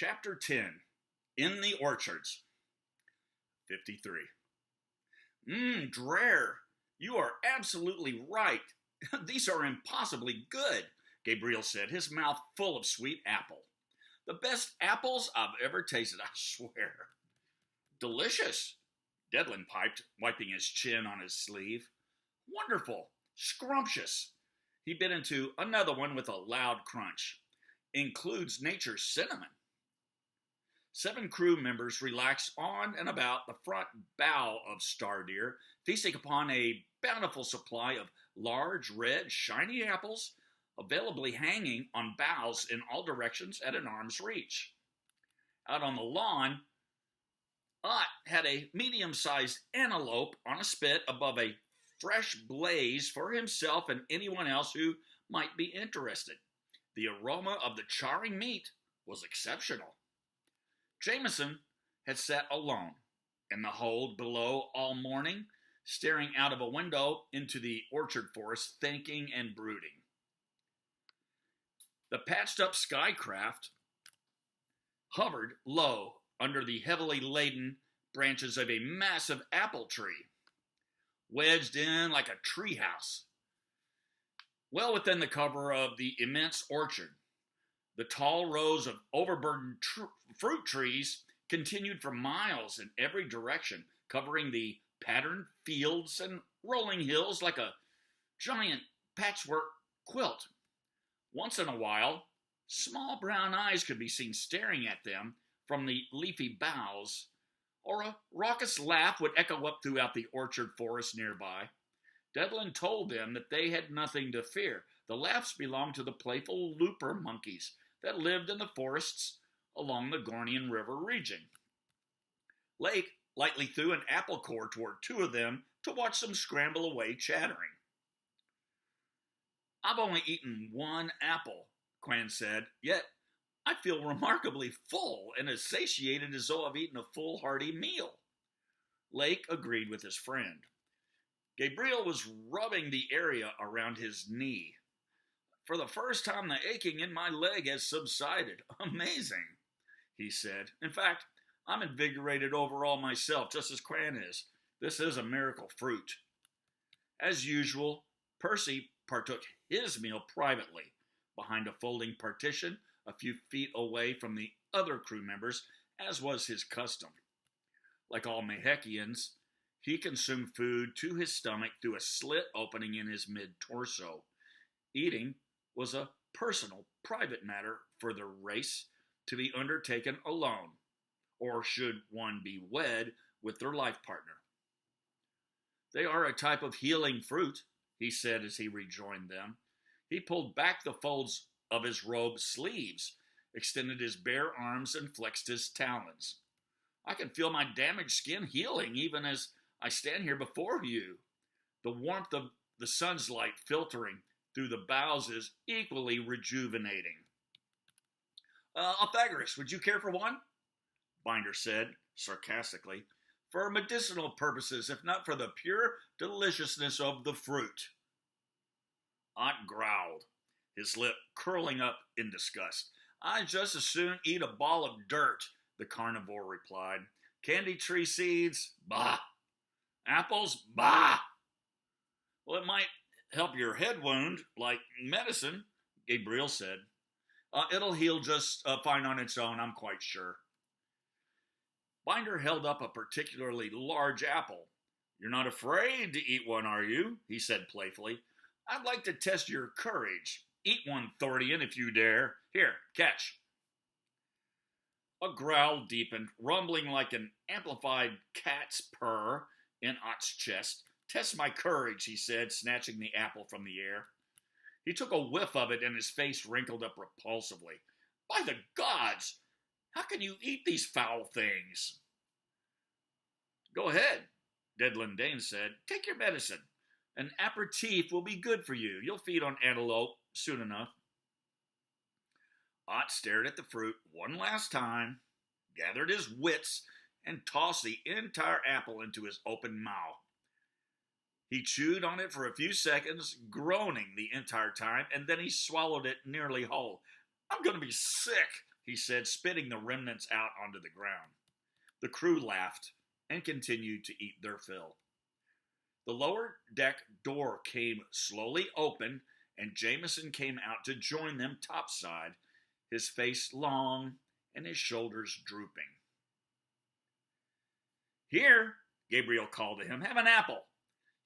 Chapter 10 In the Orchards. 53. Dreher, you are absolutely right. These are impossibly good, Gabriel said, his mouth full of sweet apple. The best apples I've ever tasted, I swear. Delicious, Dedlin piped, wiping his chin on his sleeve. Wonderful, scrumptious. He bit into another one with a loud crunch. Includes nature's cinnamon. 7 crew members relaxed on and about the front bow of Stardeer, feasting upon a bountiful supply of large, red, shiny apples, availably hanging on boughs in all directions at an arm's reach. Out on the lawn, Ott had a medium-sized antelope on a spit above a fresh blaze for himself and anyone else who might be interested. The aroma of the charring meat was exceptional. Jamesyn had sat alone in the hold below all morning, staring out of a window into the orchard forest, thinking and brooding. The patched-up skycraft hovered low under the heavily laden branches of a massive apple tree, wedged in like a treehouse. Well within the cover of the immense orchard, the tall rows of overburdened fruit trees continued for miles in every direction, covering the patterned fields and rolling hills like a giant patchwork quilt. Once in a while, small brown eyes could be seen staring at them from the leafy boughs, or a raucous laugh would echo up throughout the orchard forest nearby. Dedlin told them that they had nothing to fear. The laughs belonged to the playful looper monkeys that lived in the forests along the Gornian River region. Lake lightly threw an apple core toward 2 of them to watch them scramble away chattering. I've only eaten 1 apple, Quan said, yet I feel remarkably full and as satiated as though I've eaten a full, hearty meal. Lake agreed with his friend. Gabriel was rubbing the area around his knee. For the first time, the aching in my leg has subsided. Amazing, he said. In fact, I'm invigorated overall myself, just as Quan is. This is a miracle fruit. As usual, Percy partook his meal privately, behind a folding partition a few feet away from the other crew members, as was his custom. Like all Maheckians, he consumed food to his stomach through a slit opening in his mid-torso. Eating was a personal, private matter for the race to be undertaken alone, or should one be wed with their life partner. They are a type of healing fruit, he said as he rejoined them. He pulled back the folds of his robe sleeves, extended his bare arms, and flexed his talons. I can feel my damaged skin healing even as I stand here before you. The warmth of the sun's light filtering through the boughs is equally rejuvenating. Pythagoras, would you care for one? Binder said, sarcastically. For medicinal purposes, if not for the pure deliciousness of the fruit. Ott growled, his lip curling up in disgust. I'd just as soon eat a ball of dirt, the carnivore replied. Candy tree seeds? Bah! Apples? Bah! Well, it might help your head wound, like medicine, Gabriel said. It'll heal just fine on its own, I'm quite sure. Binder held up a particularly large apple. You're not afraid to eat one, are you? He said playfully. I'd like to test your courage. Eat one, Thordian, if you dare. Here, catch. A growl deepened, rumbling like an amplified cat's purr in Ott's chest. Test my courage, he said, snatching the apple from the air. He took a whiff of it and his face wrinkled up repulsively. By the gods! How can you eat these foul things? Go ahead, Dedlin Dane said. Take your medicine. An aperitif will be good for you. You'll feed on antelope soon enough. Ott stared at the fruit one last time, gathered his wits, and tossed the entire apple into his open mouth. He chewed on it for a few seconds, groaning the entire time, and then he swallowed it nearly whole. I'm going to be sick, he said, spitting the remnants out onto the ground. The crew laughed and continued to eat their fill. The lower deck door came slowly open, and Jamesyn came out to join them topside, his face long and his shoulders drooping. "Here," Gabriel called to him, "have an apple."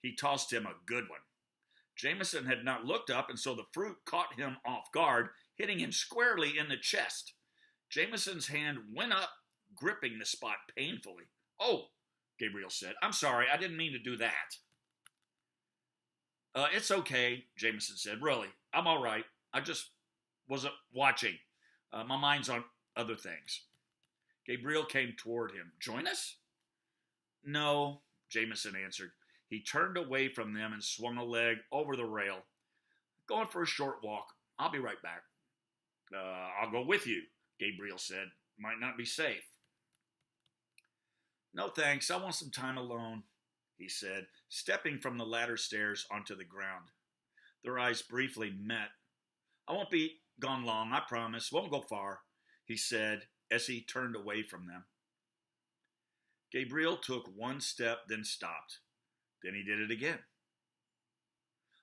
He tossed him a good one. Jamesyn had not looked up, and so the fruit caught him off guard, hitting him squarely in the chest. Jameson's hand went up, gripping the spot painfully. "Oh," Gabriel said, "I'm sorry, I didn't mean to do that." It's okay," Jamesyn said. "Really, I'm all right. I just wasn't watching. My mind's on other things." Gabriel came toward him. "Join us?" "No," Jamesyn answered. He turned away from them and swung a leg over the rail. "Going for a short walk. I'll be right back." I'll go with you," Gabriel said. "Might not be safe." "No thanks, I want some time alone," he said, stepping from the ladder stairs onto the ground. Their eyes briefly met. "I won't be gone long, I promise. Won't go far," he said as he turned away from them. Gabriel took one step, then stopped. Then he did it again.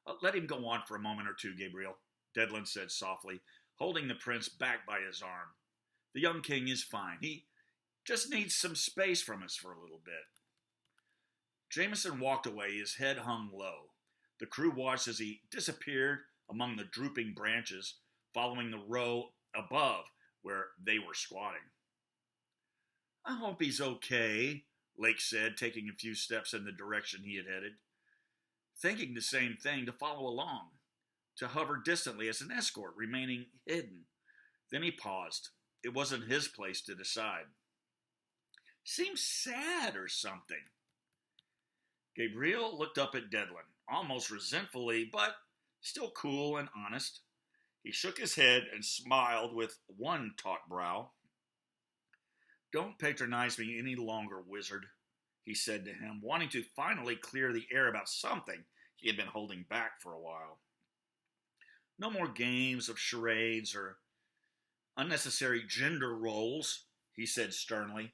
"Let him go on for a moment or two, Gabriel," Devlin said softly, holding the prince back by his arm. "The young king is fine. He just needs some space from us for a little bit." Jamesyn walked away, his head hung low. The crew watched as he disappeared among the drooping branches, following the row above where they were squatting. "I hope he's okay," Lake said, taking a few steps in the direction he had headed. Thinking the same thing, to follow along, to hover distantly as an escort, remaining hidden. Then he paused. It wasn't his place to decide. "Seems sad or something." Gabriel looked up at Devlin, almost resentfully, but still cool and honest. He shook his head and smiled with one taut brow. "Don't patronize me any longer, wizard," he said to him, wanting to finally clear the air about something he had been holding back for a while. "No more games of charades or unnecessary gender roles," he said sternly.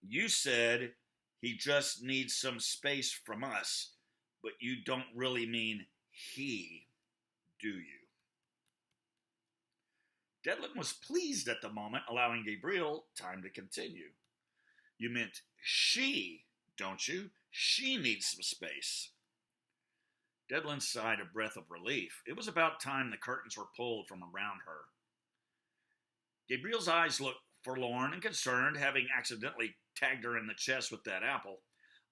"You said he just needs some space from us, but you don't really mean he, do you?" Devlin was pleased at the moment, allowing Gabriel time to continue. "You meant she, don't you? She needs some space." Devlin sighed a breath of relief. It was about time the curtains were pulled from around her. Gabriel's eyes looked forlorn and concerned, having accidentally tagged her in the chest with that apple.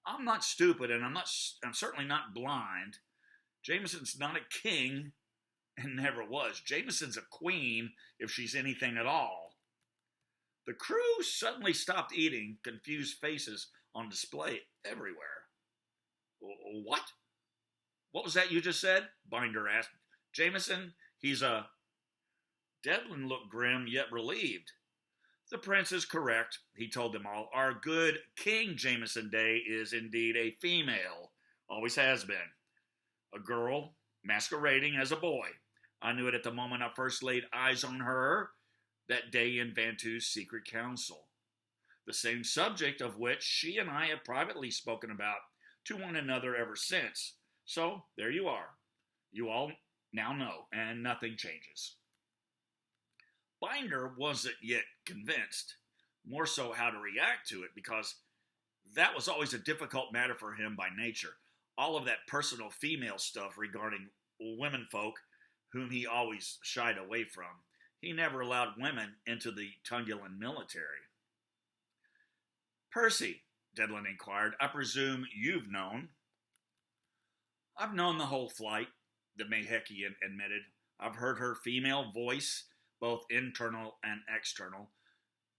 "I'm not stupid, and I'm certainly not blind. Jameson's not a king, and never was. Jameson's a queen, if she's anything at all." The crew suddenly stopped eating, confused faces on display everywhere. "What? What was that you just said?" Binder asked. "Jamesyn, he's a..." Devlin looked grim, yet relieved. "The prince is correct," he told them all. "Our good King Jamesyn Day is indeed a female. Always has been. A girl masquerading as a boy. I knew it at the moment I first laid eyes on her, that day in Vantu's secret council. The same subject of which she and I have privately spoken about to one another ever since. So, there you are. You all now know, and nothing changes." Binder wasn't yet convinced, more so how to react to it, because that was always a difficult matter for him by nature. All of that personal female stuff regarding womenfolk, whom he always shied away from. He never allowed women into the Tungulan military. "Percy," Devlin inquired, "I presume you've known." "I've known the whole flight," the Mahekian admitted. "I've heard her female voice, both internal and external.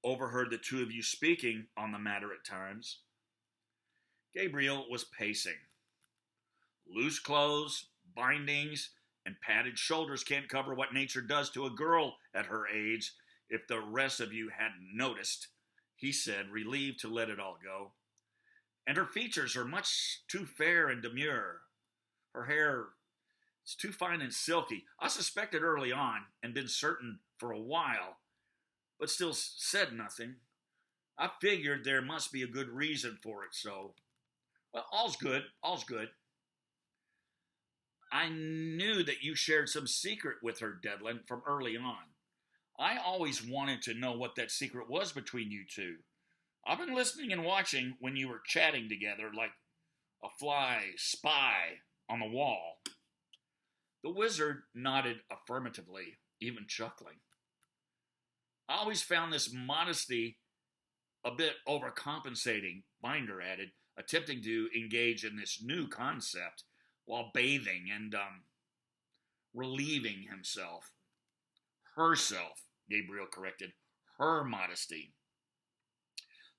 Overheard the two of you speaking on the matter at times." Gabriel was pacing. "Loose clothes, bindings, and padded shoulders can't cover what nature does to a girl at her age, if the rest of you hadn't noticed," he said, relieved to let it all go. "And her features are much too fair and demure. Her hair is too fine and silky. I suspected early on, and been certain for a while, but still said nothing. I figured there must be a good reason for it, so, well, all's good, all's good. I knew that you shared some secret with her, Devlin, from early on. I always wanted to know what that secret was between you two. I've been listening and watching when you were chatting together like a fly spy on the wall. The wizard nodded affirmatively, even chuckling. I always found this modesty a bit overcompensating, Binder added, attempting to engage in this new concept while bathing and relieving himself. Herself, Gabriel corrected. Her modesty.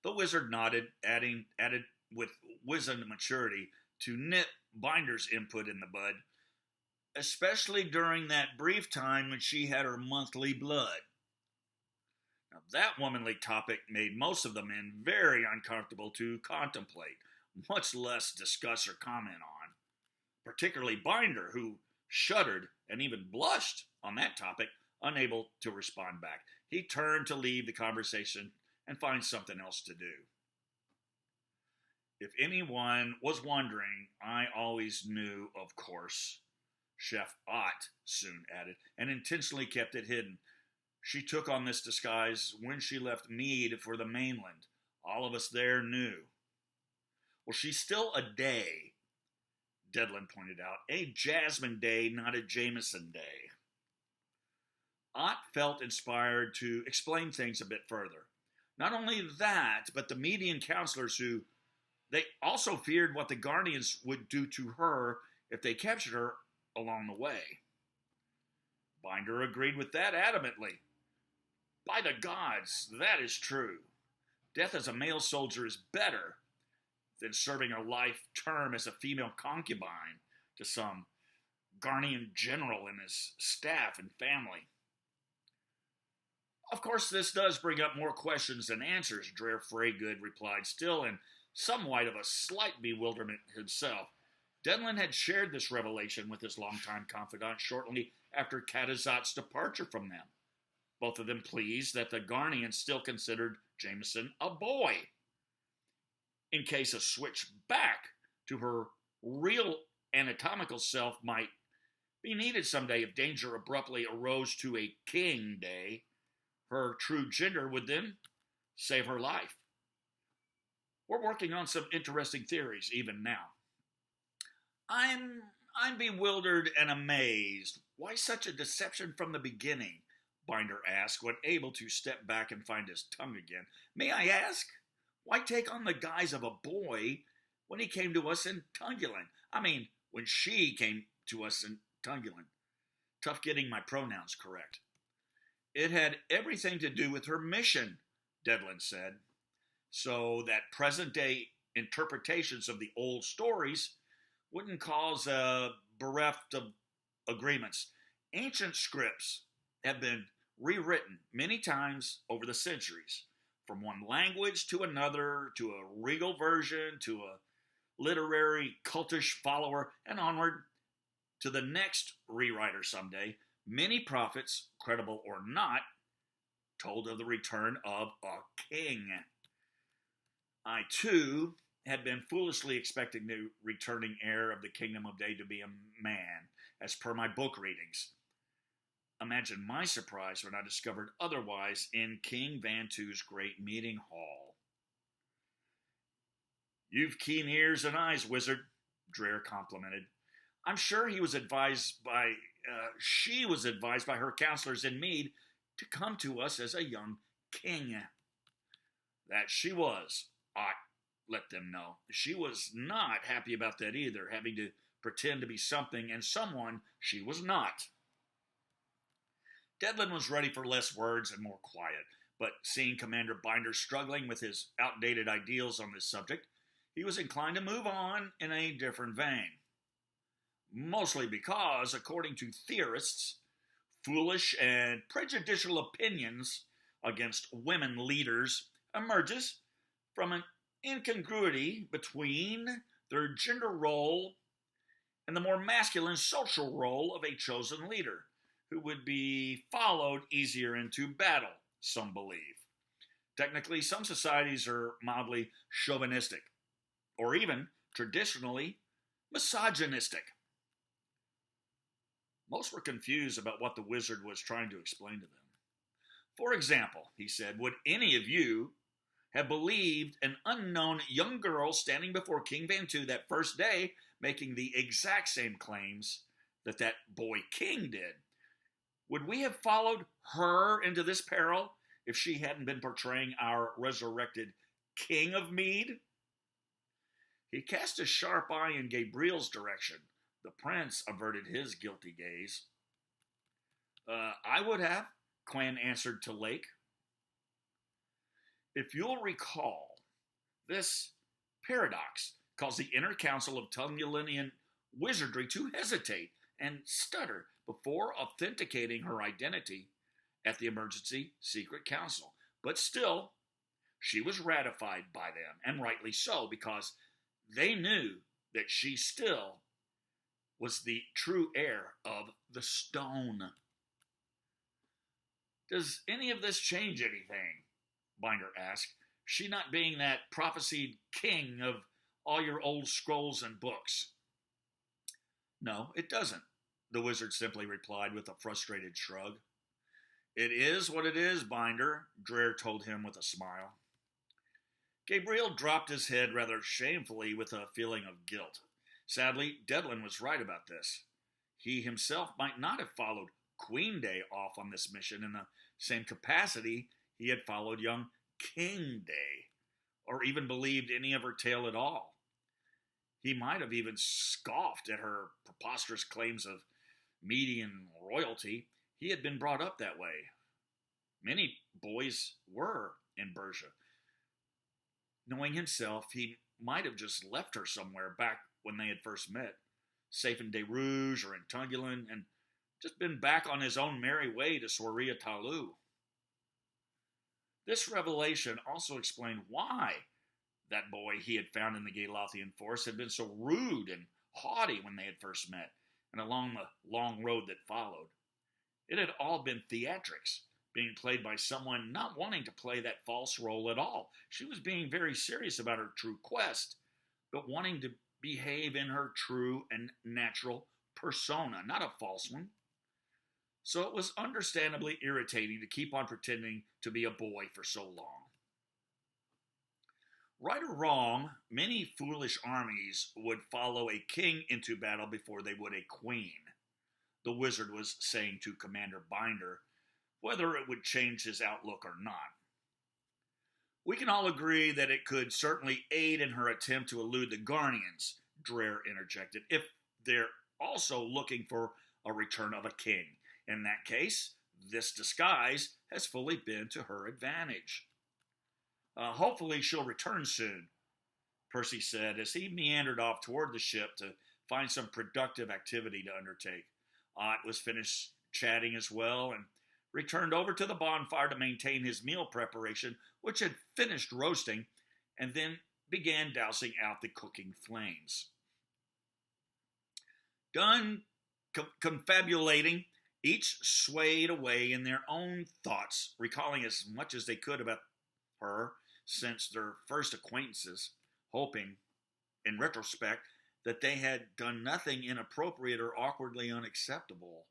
The wizard nodded, added with wisdom and maturity to nip Binder's input in the bud, especially during that brief time when she had her monthly blood. Now, that womanly topic made most of the men very uncomfortable to contemplate, much less discuss or comment on, particularly Binder, who shuddered and even blushed on that topic, unable to respond back. He turned to leave the conversation and find something else to do. If anyone was wondering, I always knew, of course, Chef Ott soon added, and intentionally kept it hidden. She took on this disguise when she left Mead for the mainland. All of us there knew. Well, she's still a day, Devlin pointed out. A Jasmine day, not a Jamesyn day. Ott felt inspired to explain things a bit further. Not only that, but the median counselors who they also feared what the Guardians would do to her if they captured her along the way. Binder agreed with that adamantly. By the gods, that is true. Death as a male soldier is better than serving a life term as a female concubine to some Guardian general and his staff and family. Of course, this does bring up more questions than answers, Dreher Freygood replied, still in somewhat of a slight bewilderment himself. Devlin had shared this revelation with his longtime confidant shortly after Katazat's departure from them, both of them pleased that the Guardians still considered Jamesyn a boy. In case a switch back to her real anatomical self might be needed someday if danger abruptly arose to a king day, her true gender would then save her life. We're working on some interesting theories even now. I'm bewildered and amazed. Why such a deception from the beginning? Binder asked when able to step back and find his tongue again. May I ask? Why take on the guise of a boy when he came to us in Tungulin? I mean, when she came to us in Tungulin. Tough getting my pronouns correct. It had everything to do with her mission, Devlin said, so that present-day interpretations of the old stories wouldn't cause a bereft of agreements. Ancient scripts have been rewritten many times over the centuries, from one language to another, to a regal version, to a literary cultish follower, and onward to the next rewriter someday. Many prophets, credible or not, told of the return of a king. I, too, had been foolishly expecting the returning heir of the Kingdom of Day to be a man, as per my book readings. Imagine my surprise when I discovered otherwise in King Vantu's great meeting hall. You've keen ears and eyes, wizard, Dreher complimented. I'm sure she was advised by her counselors in Mead to come to us as a young king. That she was, I let them know. She was not happy about that either, having to pretend to be something and someone she was not. Devlin was ready for less words and more quiet, but seeing Commander Binder struggling with his outdated ideals on this subject, he was inclined to move on in a different vein. Mostly because, according to theorists, foolish and prejudicial opinions against women leaders emerges from an incongruity between their gender role and the more masculine social role of a chosen leader, who would be followed easier into battle, some believe. Technically, some societies are mildly chauvinistic, or even traditionally misogynistic. Most were confused about what the wizard was trying to explain to them. For example, he said, would any of you have believed an unknown young girl standing before King Vantu that first day making the exact same claims that that boy king did? Would we have followed her into this peril if she hadn't been portraying our resurrected King of Mead? He cast a sharp eye in Gabriel's direction. The prince averted his guilty gaze. I would have, Quan answered to Lake. If you'll recall, this paradox caused the inner council of Tungulinian wizardry to hesitate and stutter before authenticating her identity at the emergency secret council. But still, she was ratified by them, and rightly so, because they knew that she still was the true heir of the stone. Does any of this change anything? Binder asked. She not being that prophesied king of all your old scrolls and books. No, it doesn't, the wizard simply replied with a frustrated shrug. It is what it is, Binder, Dreher told him with a smile. Gabriel dropped his head rather shamefully with a feeling of guilt. Sadly, Devlin was right about this. He himself might not have followed Queen Day off on this mission in the same capacity he had followed young King Day, or even believed any of her tale at all. He might have even scoffed at her preposterous claims of Median royalty. He had been brought up that way. Many boys were in Bergia. Knowing himself, he might have just left her somewhere back when they had first met, safe in De Rouge or in Tungulin, and just been back on his own merry way to Soria Talu. This revelation also explained why that boy he had found in the Galothian forest had been so rude and haughty when they had first met, and along the long road that followed. It had all been theatrics, being played by someone not wanting to play that false role at all. She was being very serious about her true quest, but wanting to behave in her true and natural persona, not a false one. So it was understandably irritating to keep on pretending to be a boy for so long. Right or wrong, many foolish armies would follow a king into battle before they would a queen, the wizard was saying to Commander Binder, whether it would change his outlook or not. We can all agree that it could certainly aid in her attempt to elude the Garnians, Dreher interjected, if they're also looking for a return of a king. In that case, this disguise has fully been to her advantage. Hopefully she'll return soon, Percy said as he meandered off toward the ship to find some productive activity to undertake. Ott was finished chatting as well and returned over to the bonfire to maintain his meal preparation, which had finished roasting, and then began dousing out the cooking flames. Done confabulating, each swayed away in their own thoughts, recalling as much as they could about her since their first acquaintances, hoping, in retrospect, that they had done nothing inappropriate or awkwardly unacceptable,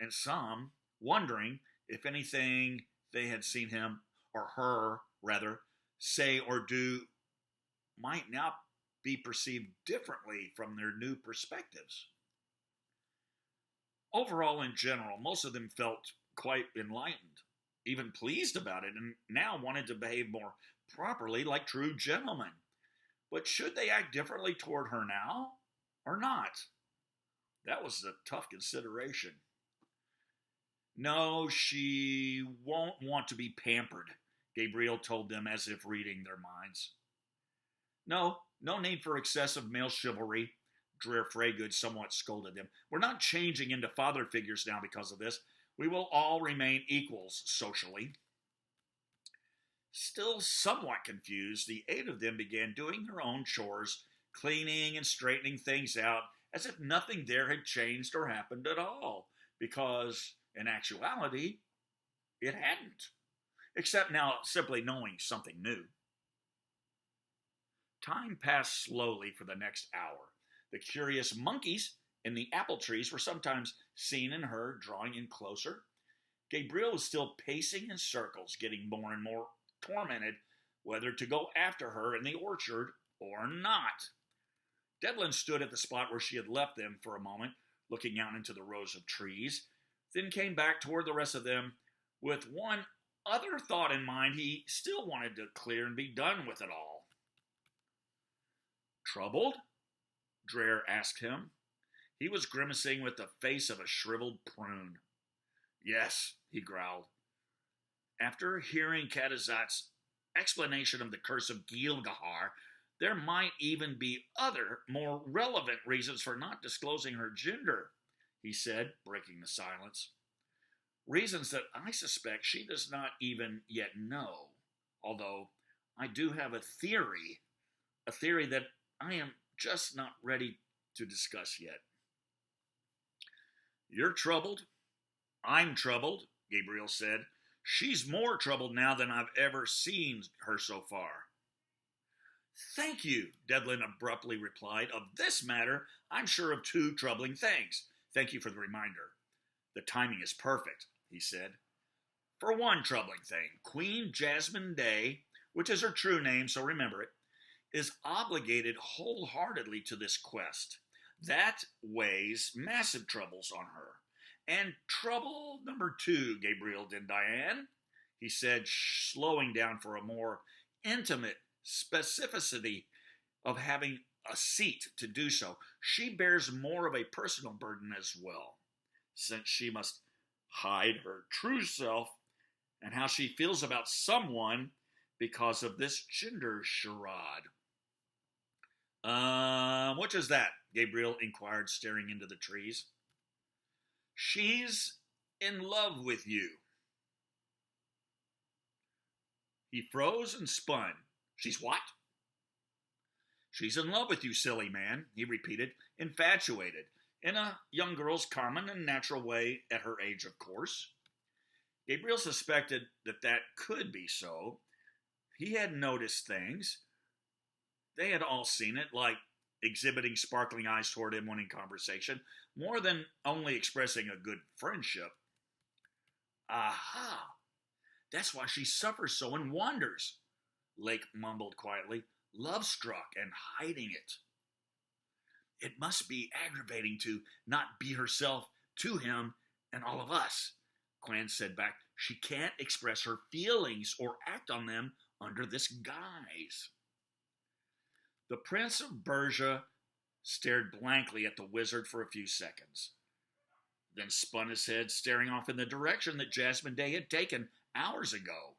and some wondering if anything they had seen him, or her, rather, say or do might now be perceived differently from their new perspectives. Overall, in general, most of them felt quite enlightened, even pleased about it, and now wanted to behave more properly like true gentlemen. But should they act differently toward her now, or not? That was a tough consideration. No, she won't want to be pampered, Gabriel told them as if reading their minds. No need for excessive male chivalry, Dreher Freygood somewhat scolded them. We're not changing into father figures now because of this. We will all remain equals socially. Still somewhat confused, the 8 of them began doing their own chores, cleaning and straightening things out, as if nothing there had changed or happened at all, because, in actuality, it hadn't, except now simply knowing something new. Time passed slowly for the next hour. The curious monkeys in the apple trees were sometimes seen and heard drawing in closer. Gabriel was still pacing in circles, getting more and more tormented whether to go after her in the orchard or not. Devlin stood at the spot where she had left them for a moment, looking out into the rows of trees, then came back toward the rest of them with one other thought in mind. He still wanted to clear and be done with it all. Troubled? Dreher asked him. He was grimacing with the face of a shriveled prune. Yes, he growled. After hearing Kadazat's explanation of the curse of Gilgahar, there might even be other, more relevant reasons for not disclosing her gender, he said, breaking the silence. Reasons that I suspect she does not even yet know, although I do have a theory that I am just not ready to discuss yet. You're troubled. I'm troubled, Gabriel said. She's more troubled now than I've ever seen her so far. Thank you, Devlin abruptly replied. Of this matter, I'm sure of two troubling things. Thank you for the reminder. The timing is perfect, he said. For one troubling thing, Queen Jasmine Day, which is her true name, so remember it, is obligated wholeheartedly to this quest. That weighs massive troubles on her. And trouble number two, Gabriel Dindiane, he said, slowing down for a more intimate specificity of having a seat to do so. She bears more of a personal burden as well, since she must hide her true self and how she feels about someone because of this gender charade. Which is that? Gabriel inquired, staring into the trees. She's in love with you. He froze and spun. She's what? She's in love with you, silly man, he repeated, infatuated, in a young girl's common and natural way at her age, of course. Gabriel suspected that could be so. He had noticed things. They had all seen it, like exhibiting sparkling eyes toward him when in conversation, more than only expressing a good friendship. Aha! That's why she suffers so and wanders, Lake mumbled quietly, love-struck and hiding it. It must be aggravating to not be herself to him and all of us, Quan said back. She can't express her feelings or act on them under this guise. The Prince of Persia stared blankly at the wizard for a few seconds, then spun his head, staring off in the direction that Jasmine Day had taken hours ago.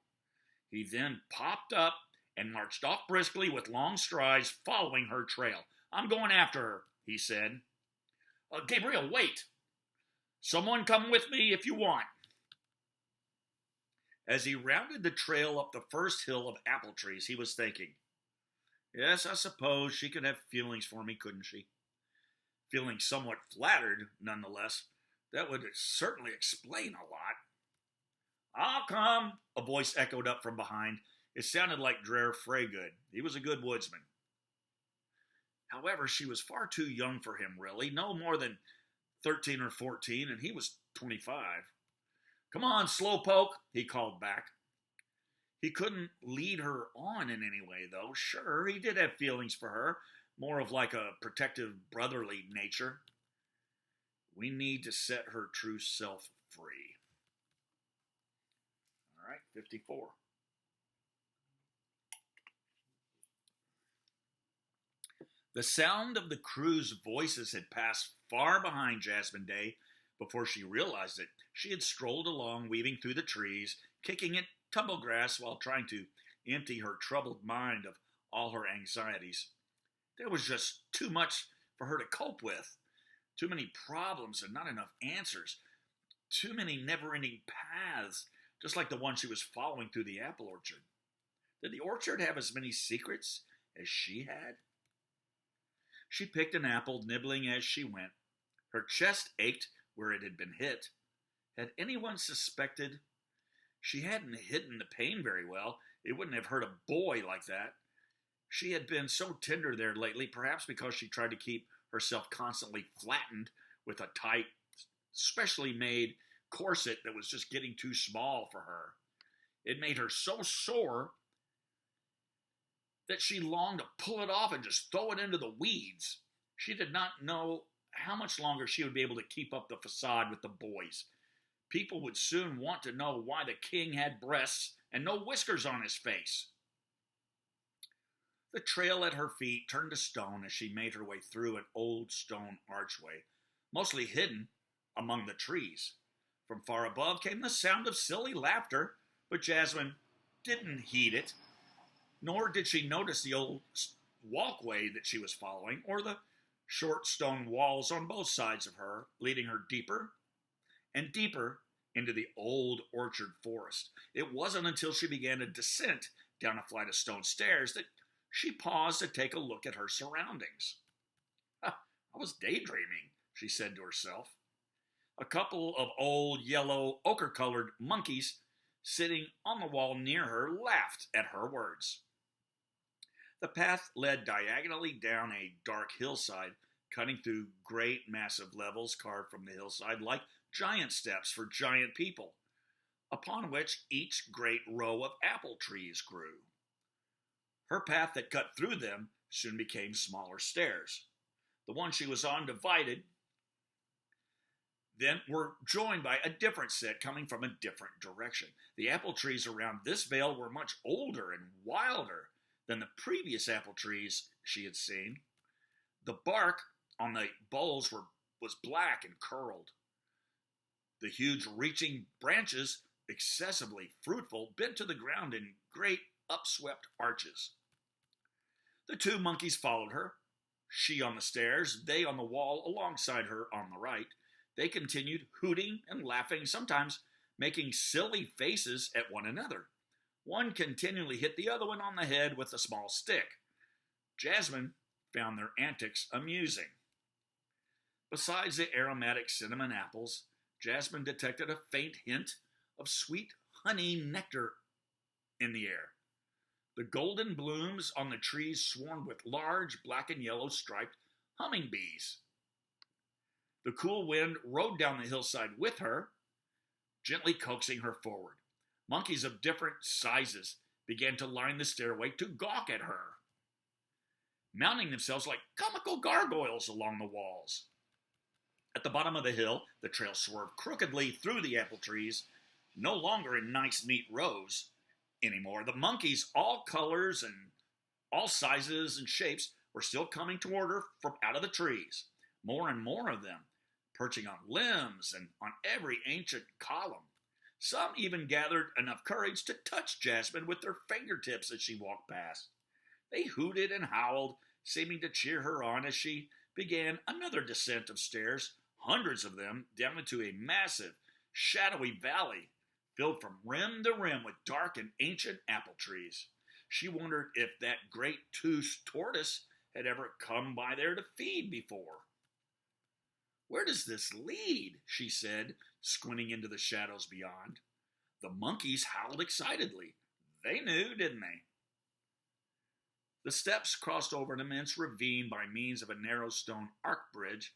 He then popped up and marched off briskly with long strides, following her trail. I'm going after her, he said. Gabriel, wait. Someone come with me if you want. As he rounded the trail up the first hill of apple trees, he was thinking, yes, I suppose she could have feelings for me, couldn't she? Feeling somewhat flattered, nonetheless. That would certainly explain a lot. I'll come, a voice echoed up from behind. It sounded like Dreher Freygood. He was a good woodsman. However, she was far too young for him, really. No more than 13 or 14, and he was 25. Come on, slowpoke, he called back. He couldn't lead her on in any way, though. Sure, he did have feelings for her, more of like a protective, brotherly nature. We need to set her true self free. All right, 54. The sound of the crew's voices had passed far behind Jasmine Day before she realized it. She had strolled along, weaving through the trees, kicking at tumble grass while trying to empty her troubled mind of all her anxieties. There was just too much for her to cope with. Too many problems and not enough answers. Too many never-ending paths, just like the one she was following through the apple orchard. Did the orchard have as many secrets as she had? She picked an apple, nibbling as she went. Her chest ached where it had been hit. Had anyone suspected? She hadn't hidden the pain very well. It wouldn't have hurt a boy like that. She had been so tender there lately, perhaps because she tried to keep herself constantly flattened with a tight, specially made corset that was just getting too small for her. It made her so sore that she longed to pull it off and just throw it into the weeds. She did not know how much longer she would be able to keep up the facade with the boys. People would soon want to know why the king had breasts and no whiskers on his face. The trail at her feet turned to stone as she made her way through an old stone archway, mostly hidden among the trees. From far above came the sound of silly laughter, but Jasmine didn't heed it, nor did she notice the old walkway that she was following, or the short stone walls on both sides of her, leading her deeper and deeper into the old orchard forest. It wasn't until she began a descent down a flight of stone stairs that she paused to take a look at her surroundings. I was daydreaming, she said to herself. A couple of old, yellow, ochre-colored monkeys sitting on the wall near her laughed at her words. The path led diagonally down a dark hillside, cutting through great massive levels carved from the hillside like giant steps for giant people, upon which each great row of apple trees grew. Her path that cut through them soon became smaller stairs. The one she was on divided, then were joined by a different set coming from a different direction. The apple trees around this vale were much older and wilder than the previous apple trees she had seen. The bark on the boles was black and curled. The huge reaching branches, excessively fruitful, bent to the ground in great upswept arches. The two monkeys followed her, she on the stairs, they on the wall alongside her on the right. They continued hooting and laughing, sometimes making silly faces at one another. One continually hit the other one on the head with a small stick. Jasmine found their antics amusing. Besides the aromatic cinnamon apples, Jasmine detected a faint hint of sweet honey nectar in the air. The golden blooms on the trees swarmed with large black and yellow striped hummingbees. The cool wind rode down the hillside with her, gently coaxing her forward. Monkeys of different sizes began to line the stairway to gawk at her, mounting themselves like comical gargoyles along the walls. At the bottom of the hill, the trail swerved crookedly through the apple trees, no longer in nice, neat rows anymore. The monkeys, all colors and all sizes and shapes, were still coming toward her from out of the trees. More and more of them, perching on limbs and on every ancient column. Some even gathered enough courage to touch Jasmine with their fingertips as she walked past. They hooted and howled, seeming to cheer her on as she began another descent of stairs, hundreds of them, down into a massive, shadowy valley filled from rim to rim with dark and ancient apple trees. She wondered if that great toothed tortoise had ever come by there to feed before. "Where does this lead?" she said, squinting into the shadows beyond. The monkeys howled excitedly. They knew, didn't they? The steps crossed over an immense ravine by means of a narrow stone arch bridge,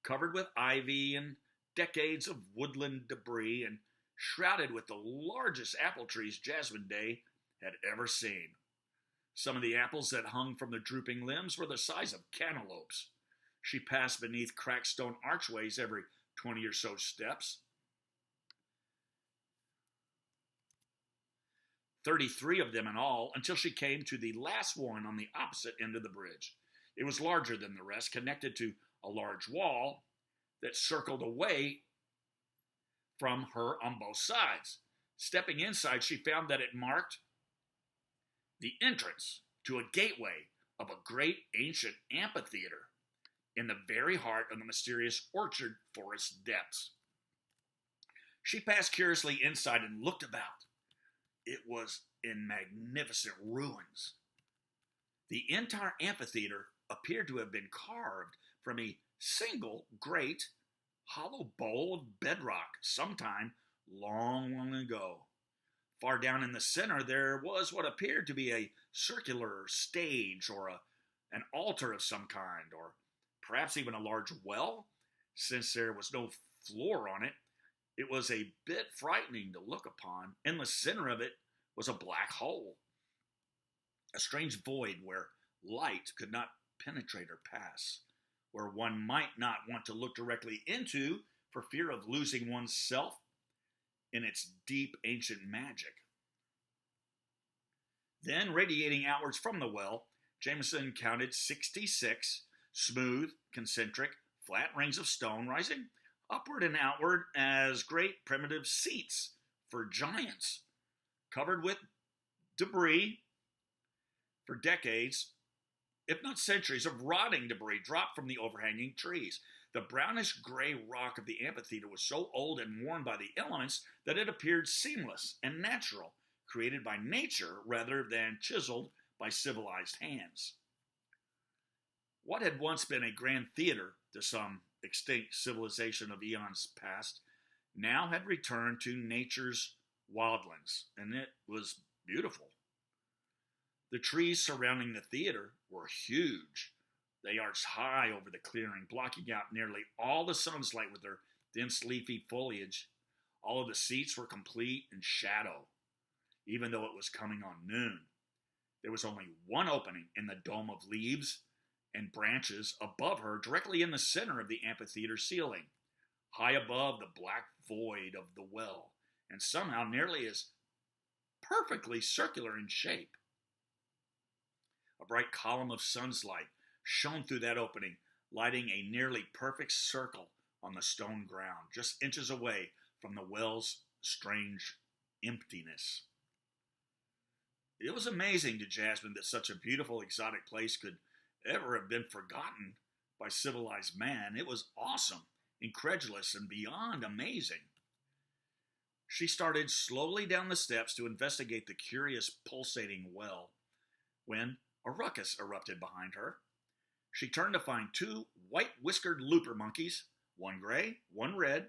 covered with ivy and decades of woodland debris, and shrouded with the largest apple trees Jasmine Day had ever seen. Some of the apples that hung from the drooping limbs were the size of cantaloupes. She passed beneath cracked stone archways every 20 or so steps. 33 of them in all, until she came to the last one on the opposite end of the bridge. It was larger than the rest, connected to a large wall that circled away from her on both sides. Stepping inside, she found that it marked the entrance to a gateway of a great ancient amphitheater in the very heart of the mysterious orchard forest depths. She passed curiously inside and looked about. It was in magnificent ruins. The entire amphitheater appeared to have been carved from a single great hollow bowl of bedrock sometime long, long ago. Far down in the center, there was what appeared to be a circular stage or an altar of some kind, or perhaps even a large well. Since there was no floor on it, it was a bit frightening to look upon. In the center of it was a black hole, a strange void where light could not penetrate or pass, where one might not want to look directly into for fear of losing oneself in its deep ancient magic. Then, radiating outwards from the well, Jamesyn counted 66 smooth, concentric, flat rings of stone rising upward and outward as great primitive seats for giants, covered with debris for decades, if not centuries, of rotting debris dropped from the overhanging trees. The brownish gray rock of the amphitheater was so old and worn by the elements that it appeared seamless and natural, created by nature rather than chiseled by civilized hands. What had once been a grand theater to some extinct civilization of eons past now had returned to nature's wildlands, and it was beautiful. The trees surrounding the theater were huge. They arched high over the clearing, blocking out nearly all the sun's light with their dense leafy foliage. All of the seats were complete in shadow, even though it was coming on noon. There was only one opening in the dome of leaves and branches above her, directly in the center of the amphitheater ceiling, high above the black void of the well, and somehow nearly as perfectly circular in shape. A bright column of sun's light shone through that opening, lighting a nearly perfect circle on the stone ground, just inches away from the well's strange emptiness. It was amazing to Jasmine that such a beautiful, exotic place could ever have been forgotten by civilized man. It was awesome, incredulous, and beyond amazing. She started slowly down the steps to investigate the curious pulsating well when a ruckus erupted behind her. She turned to find two white-whiskered looper monkeys, one gray, one red,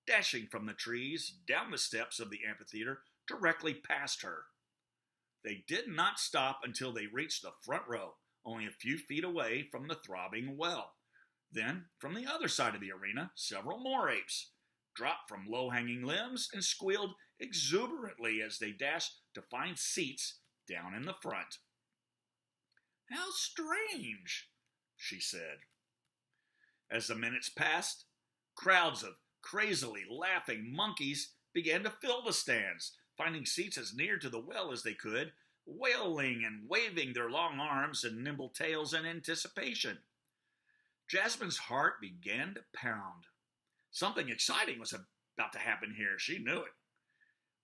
dashing from the trees down the steps of the amphitheater directly past her. They did not stop until they reached the front row, only a few feet away from the throbbing well. Then, from the other side of the arena, several more apes dropped from low-hanging limbs and squealed exuberantly as they dashed to find seats down in the front. "How strange," she said. As the minutes passed, crowds of crazily laughing monkeys began to fill the stands, finding seats as near to the well as they could, wailing and waving their long arms and nimble tails in anticipation. Jasmine's heart began to pound. Something exciting was about to happen here. She knew it.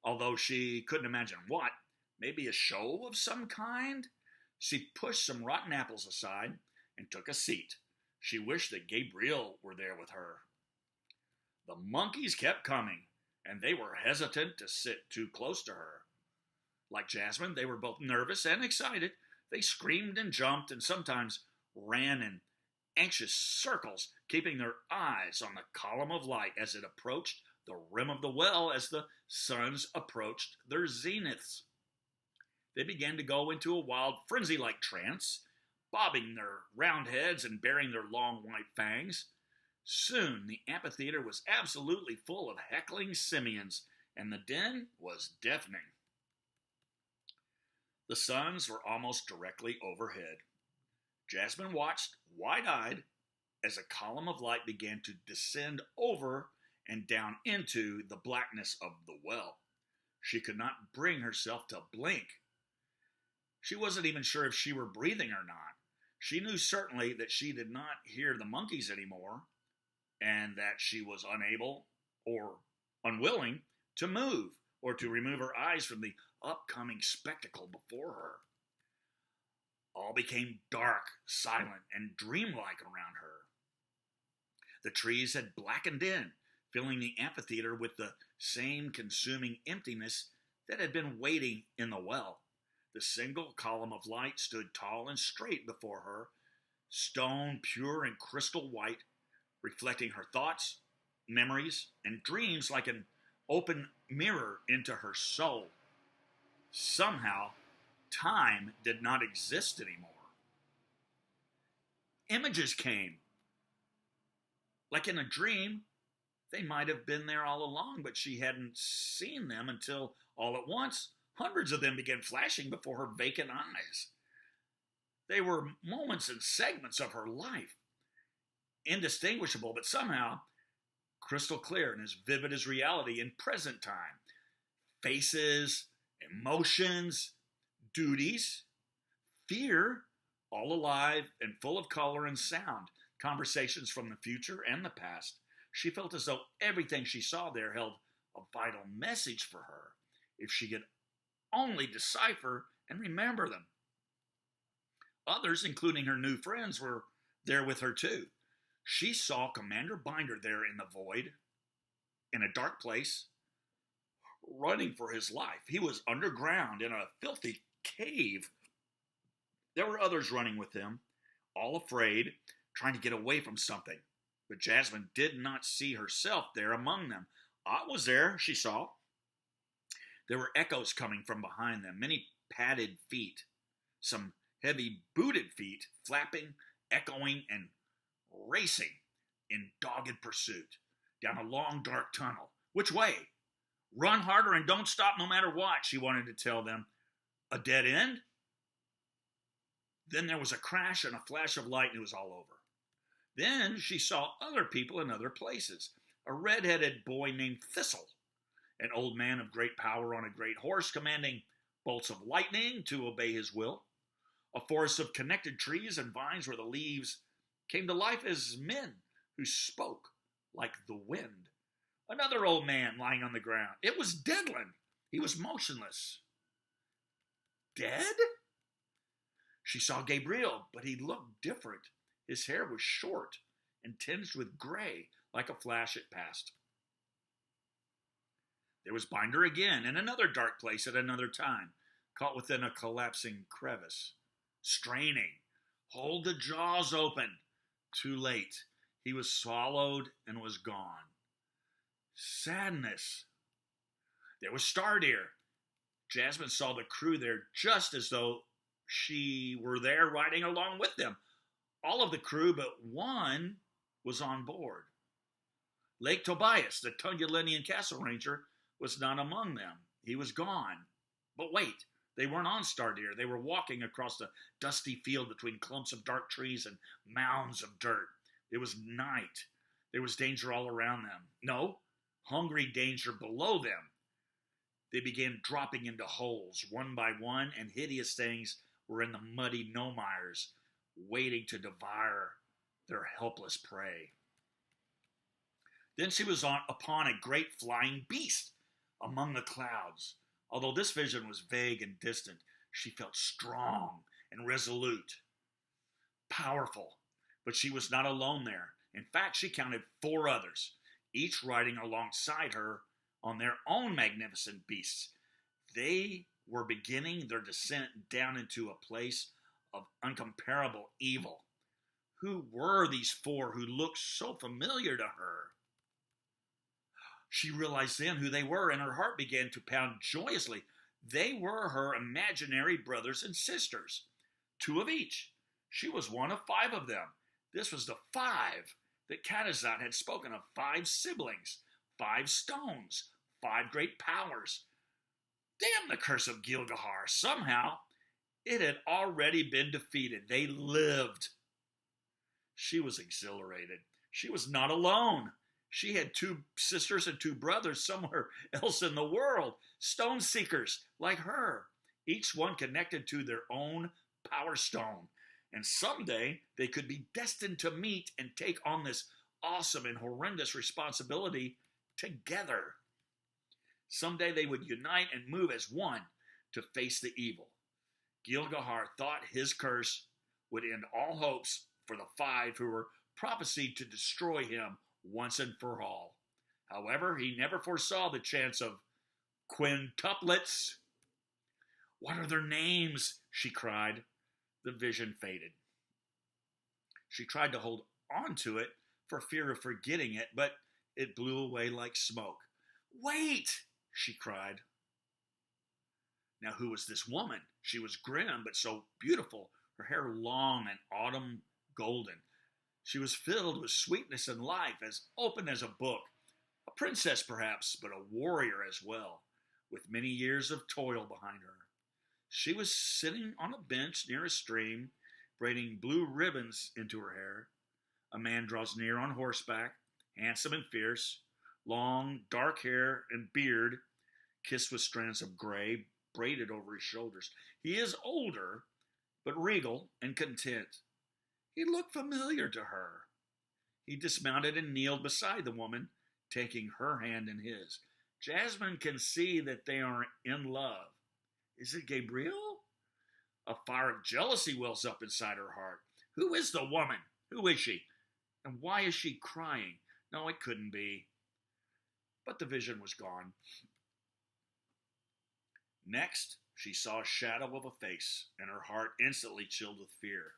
Although she couldn't imagine what, maybe a show of some kind? She pushed some rotten apples aside and took a seat. She wished that Gabriel were there with her. The monkeys kept coming, and they were hesitant to sit too close to her. Like Jasmine, they were both nervous and excited. They screamed and jumped and sometimes ran in anxious circles, keeping their eyes on the column of light as it approached the rim of the well as the suns approached their zeniths. They began to go into a wild frenzy-like trance, bobbing their round heads and baring their long white fangs. Soon the amphitheater was absolutely full of heckling simians, and the din was deafening. The suns were almost directly overhead. Jasmine watched, wide-eyed, as a column of light began to descend over and down into the blackness of the well. She could not bring herself to blink. She wasn't even sure if she were breathing or not. She knew certainly that she did not hear the monkeys anymore, and that she was unable or unwilling to move or to remove her eyes from the upcoming spectacle before her. All became dark, silent, and dreamlike around her. The trees had blackened in, filling the amphitheater with the same consuming emptiness that had been waiting in the well. The single column of light stood tall and straight before her, stone pure and crystal white, reflecting her thoughts, memories, and dreams like an open mirror into her soul. Somehow, time did not exist anymore. Images came. Like in a dream, they might have been there all along, but she hadn't seen them until all at once, hundreds of them began flashing before her vacant eyes. They were moments and segments of her life, indistinguishable, but somehow crystal clear and as vivid as reality in present time. Faces, emotions, duties, fear, all alive and full of color and sound, conversations from the future and the past. She felt as though everything she saw there held a vital message for her, if she could only decipher and remember them. Others, including her new friends, were there with her too. She saw Commander Binder there in the void, in a dark place, running for his life. He was underground in a filthy cave. There were others running with him, all afraid, trying to get away from something. But Jasmine did not see herself there among them. I was there, she saw. There were echoes coming from behind them, many padded feet, some heavy booted feet, flapping, echoing, and racing in dogged pursuit down a long, dark tunnel. Which way? Run harder and don't stop no matter what, she wanted to tell them. A dead end? Then there was a crash and a flash of light and it was all over. Then she saw other people in other places. A red-headed boy named Thistle, an old man of great power on a great horse, commanding bolts of lightning to obey his will. A forest of connected trees and vines where the leaves came to life as men who spoke like the wind. Another old man lying on the ground. It was Deadland. He was motionless. Dead? She saw Gabriel, but he looked different. His hair was short and tinged with gray. Like a flash, it passed. There was Binder again, in another dark place at another time, caught within a collapsing crevice. Straining. Hold the jaws open. Too late. He was swallowed and was gone. Sadness. There was Stardeer. Jasmine saw the crew there just as though she were there riding along with them. All of the crew but one was on board. Lake Tobias, the Tungulenian castle ranger, was not among them. He was gone. But wait, they weren't on Stardeer. They were walking across the dusty field between clumps of dark trees and mounds of dirt. It was night. There was danger all around them. No, hungry danger below them. They began dropping into holes one by one, and hideous things were in the muddy no-mires, waiting to devour their helpless prey. Then she was upon a great flying beast among the clouds. Although this vision was vague and distant, she felt strong and resolute, powerful. But she was not alone there. In fact, she counted 4 others, each riding alongside her on their own magnificent beasts. They were beginning their descent down into a place of uncomparable evil. Who were these 4 who looked so familiar to her? She realized then who they were, and her heart began to pound joyously. They were her imaginary brothers and sisters, 2 of each. She was one of 5 of them. This was the 5 that Katazat had spoken of. 5 siblings, 5 stones, 5 great powers. Damn the curse of Gilgahar. Somehow, it had already been defeated. They lived. She was exhilarated. She was not alone. She had 2 sisters and 2 brothers somewhere else in the world, stone seekers like her, each one connected to their own power stone. And someday they could be destined to meet and take on this awesome and horrendous responsibility together. Someday they would unite and move as one to face the evil. Gilgahar thought his curse would end all hopes for the 5 who were prophesied to destroy him once and for all. However, he never foresaw the chance of quintuplets. What are their names? She cried. The vision faded. She tried to hold on to it for fear of forgetting it, but it blew away like smoke. Wait, she cried. Now, who was this woman? She was grim, but so beautiful, her hair long and autumn golden. She was filled with sweetness and life, as open as a book. A princess, perhaps, but a warrior as well, with many years of toil behind her. She was sitting on a bench near a stream, braiding blue ribbons into her hair. A man draws near on horseback, handsome and fierce, long, dark hair and beard, kissed with strands of gray, braided over his shoulders. He is older, but regal and content. He looked familiar to her. He dismounted and kneeled beside the woman, taking her hand in his. Jasmine can see that they are in love. Is it Gabriel? A fire of jealousy wells up inside her heart. Who is the woman? Who is she? And why is she crying? No, it couldn't be. But the vision was gone. Next, she saw a shadow of a face, and her heart instantly chilled with fear.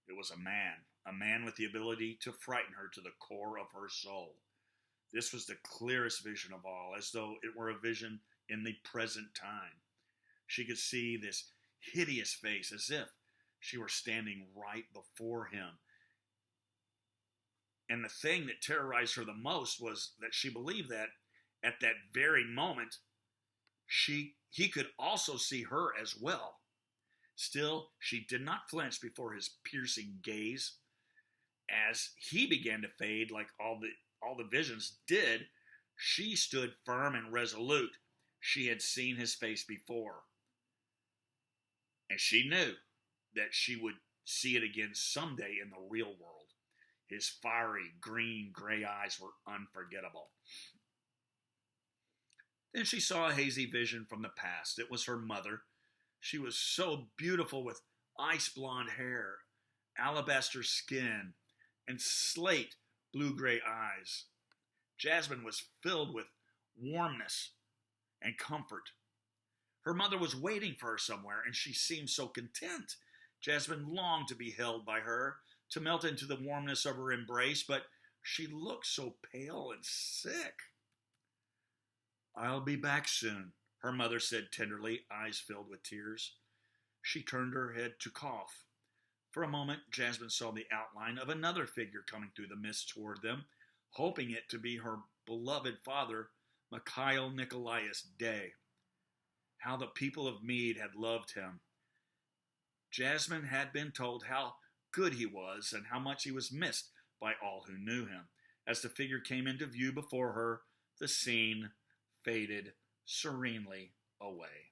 It was a man with the ability to frighten her to the core of her soul. This was the clearest vision of all, as though it were a vision in the present time. She could see this hideous face as if she were standing right before him. And the thing that terrorized her the most was that she believed that at that very moment, he could also see her as well. Still, she did not flinch before his piercing gaze. As he began to fade like all the visions did, she stood firm and resolute. She had seen his face before. And she knew that she would see it again someday in the real world. His fiery, green-gray eyes were unforgettable. Then she saw a hazy vision from the past. It was her mother. She was so beautiful with ice blonde hair, alabaster skin, and slate blue-gray eyes. Jasmine was filled with warmness and comfort. Her mother was waiting for her somewhere, and she seemed so content. Jasmine longed to be held by her, to melt into the warmness of her embrace, but she looked so pale and sick. "I'll be back soon," her mother said tenderly, eyes filled with tears. She turned her head to cough. For a moment, Jasmine saw the outline of another figure coming through the mist toward them, hoping it to be her beloved father, Mikhail Nikolaevich Day. How the people of Mead had loved him. Jasmine had been told how good he was and how much he was missed by all who knew him. As the figure came into view before her, the scene faded serenely away.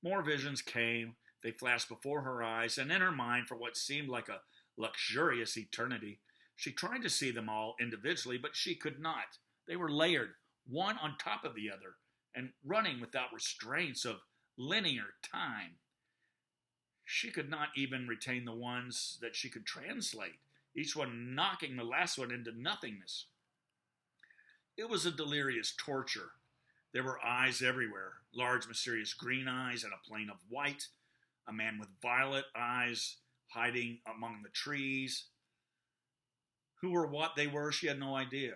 More visions came. They flashed before her eyes and in her mind for what seemed like a luxurious eternity. She tried to see them all individually, but she could not. They were layered, one on top of the other, and running without restraints of linear time. She could not even retain the ones that she could translate, each one knocking the last one into nothingness. It was a delirious torture. There were eyes everywhere, large mysterious green eyes and a plain of white, a man with violet eyes hiding among the trees. Who or what they were, she had no idea.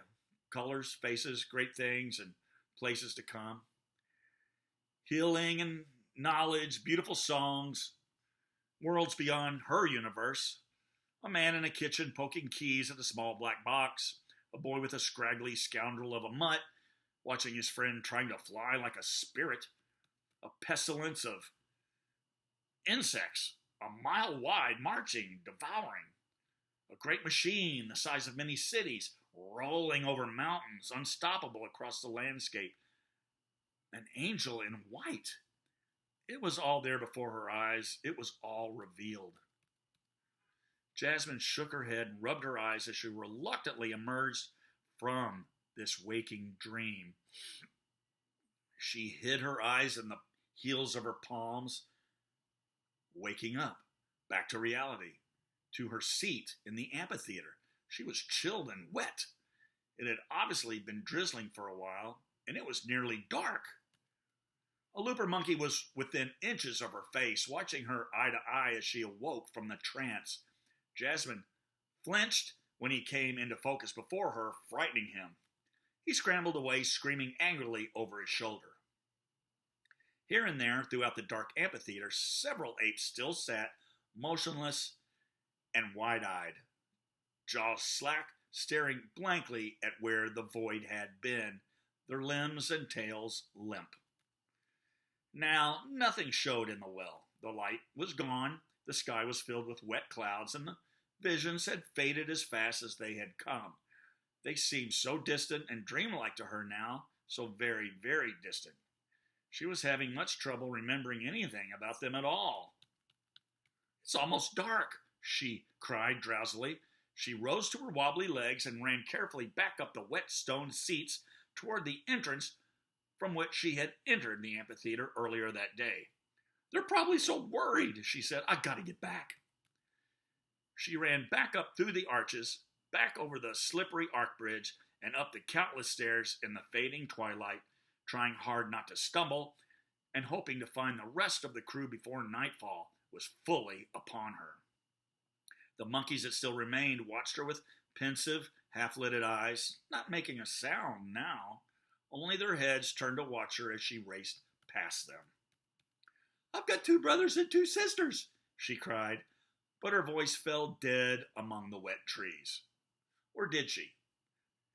Colors, faces, great things, and places to come. Healing and knowledge, beautiful songs, worlds beyond her universe. A man in a kitchen poking keys at a small black box. A boy with a scraggly scoundrel of a mutt, watching his friend trying to fly like a spirit. A pestilence of insects, a mile wide, marching, devouring. A great machine the size of many cities, rolling over mountains, unstoppable across the landscape. An angel in white. It was all there before her eyes. It was all revealed. Jasmine shook her head and rubbed her eyes as she reluctantly emerged from this waking dream. She hid her eyes in the heels of her palms, waking up, back to reality, to her seat in the amphitheater. She was chilled and wet. It had obviously been drizzling for a while, and it was nearly dark. A looper monkey was within inches of her face, watching her eye to eye as she awoke from the trance. Jasmine flinched when he came into focus before her, frightening him. He scrambled away, screaming angrily over his shoulder. Here and there, throughout the dark amphitheater, several apes still sat, motionless and wide-eyed, jaws slack, staring blankly at where the void had been, their limbs and tails limp. Now, nothing showed in the well. The light was gone, the sky was filled with wet clouds, and the visions had faded as fast as they had come. They seemed so distant and dreamlike to her now, so very, very distant. She was having much trouble remembering anything about them at all. "It's almost dark," she cried drowsily. She rose to her wobbly legs and ran carefully back up the wet stone seats toward the entrance from which she had entered the amphitheater earlier that day. "They're probably so worried," she said. "I gotta get back." She ran back up through the arches, back over the slippery arch bridge, and up the countless stairs in the fading twilight, trying hard not to stumble, and hoping to find the rest of the crew before nightfall was fully upon her. The monkeys that still remained watched her with pensive, half-lidded eyes, not making a sound now, only their heads turned to watch her as she raced past them. "I've got 2 brothers and 2 sisters," she cried, but her voice fell dead among the wet trees. Or did she?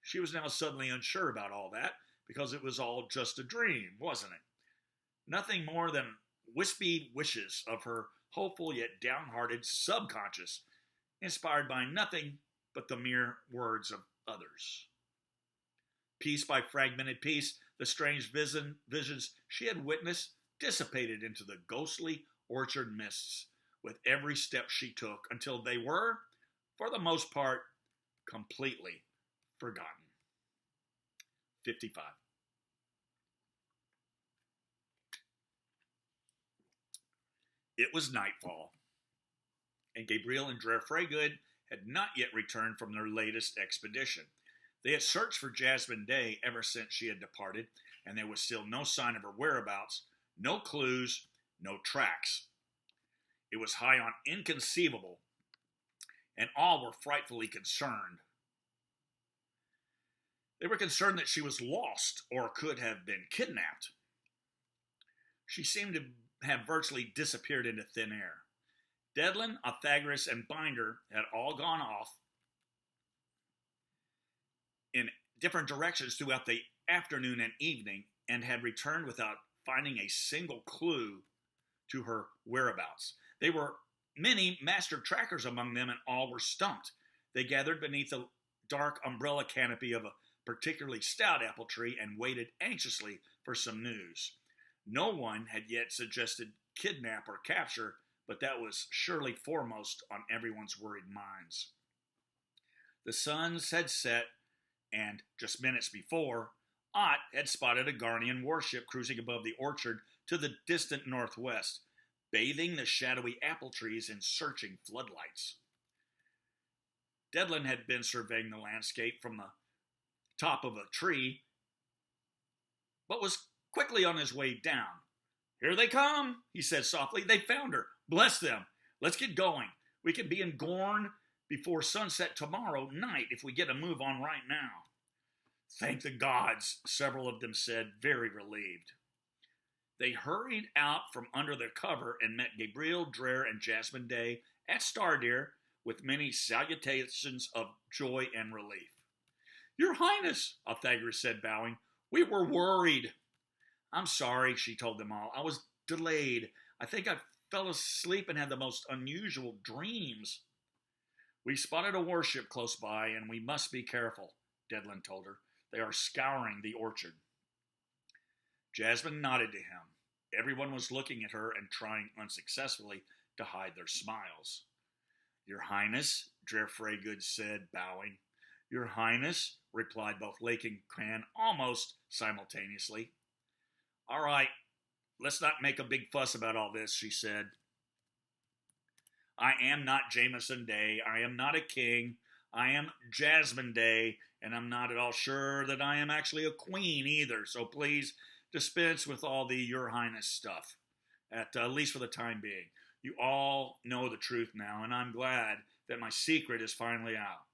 She was now suddenly unsure about all that, because it was all just a dream, wasn't it? Nothing more than wispy wishes of her hopeful yet downhearted subconscious, inspired by nothing but the mere words of others. Piece by fragmented piece, the strange visions she had witnessed dissipated into the ghostly orchard mists with every step she took, until they were, for the most part, completely forgotten. 55. It was nightfall, and Gabriel and Drer Freygood had not yet returned from their latest expedition. They had searched for Jasmine Day ever since she had departed, and there was still no sign of her whereabouts, no clues, no tracks. It was high on inconceivable, and all were frightfully concerned. They were concerned that she was lost or could have been kidnapped. She seemed to have virtually disappeared into thin air. Devlin, Pythagoras, and Binder had all gone off in different directions throughout the afternoon and evening, and had returned without finding a single clue to her whereabouts. There were many master trackers among them, and all were stumped. They gathered beneath the dark umbrella canopy of a particularly stout apple tree and waited anxiously for some news. No one had yet suggested kidnap or capture, but that was surely foremost on everyone's worried minds. The suns had set, and just minutes before, Ott had spotted a Garnian warship cruising above the orchard to the distant northwest, bathing the shadowy apple trees in searching floodlights. Devlin had been surveying the landscape from the top of a tree, but was quickly on his way down. "Here they come," he said softly. "They found her. Bless them. Let's get going. We can be in Gorn before sunset tomorrow night if we get a move on right now." "Thank the gods," several of them said, very relieved. They hurried out from under their cover and met Gabriel, Drer, and Jasmine Day at Stardeer with many salutations of joy and relief. "Your Highness," Pythagoras said, bowing, "we were worried." "I'm sorry," she told them all. "I was delayed. I think I fell asleep and had the most unusual dreams." "We spotted a warship close by, and we must be careful," Devlin told her. "They are scouring the orchard." Jasmine nodded to him. Everyone was looking at her and trying unsuccessfully to hide their smiles. "Your Highness," Drer Freygood said, bowing. "Your Highness," replied both Lake and Cran almost simultaneously. "All right, let's not make a big fuss about all this," she said. "I am not Jamesyn Day. I am not a king. I am Jasmine Day, and I'm not at all sure that I am actually a queen either, so please dispense with all the Your Highness stuff, at least for the time being. You all know the truth now, and I'm glad that my secret is finally out.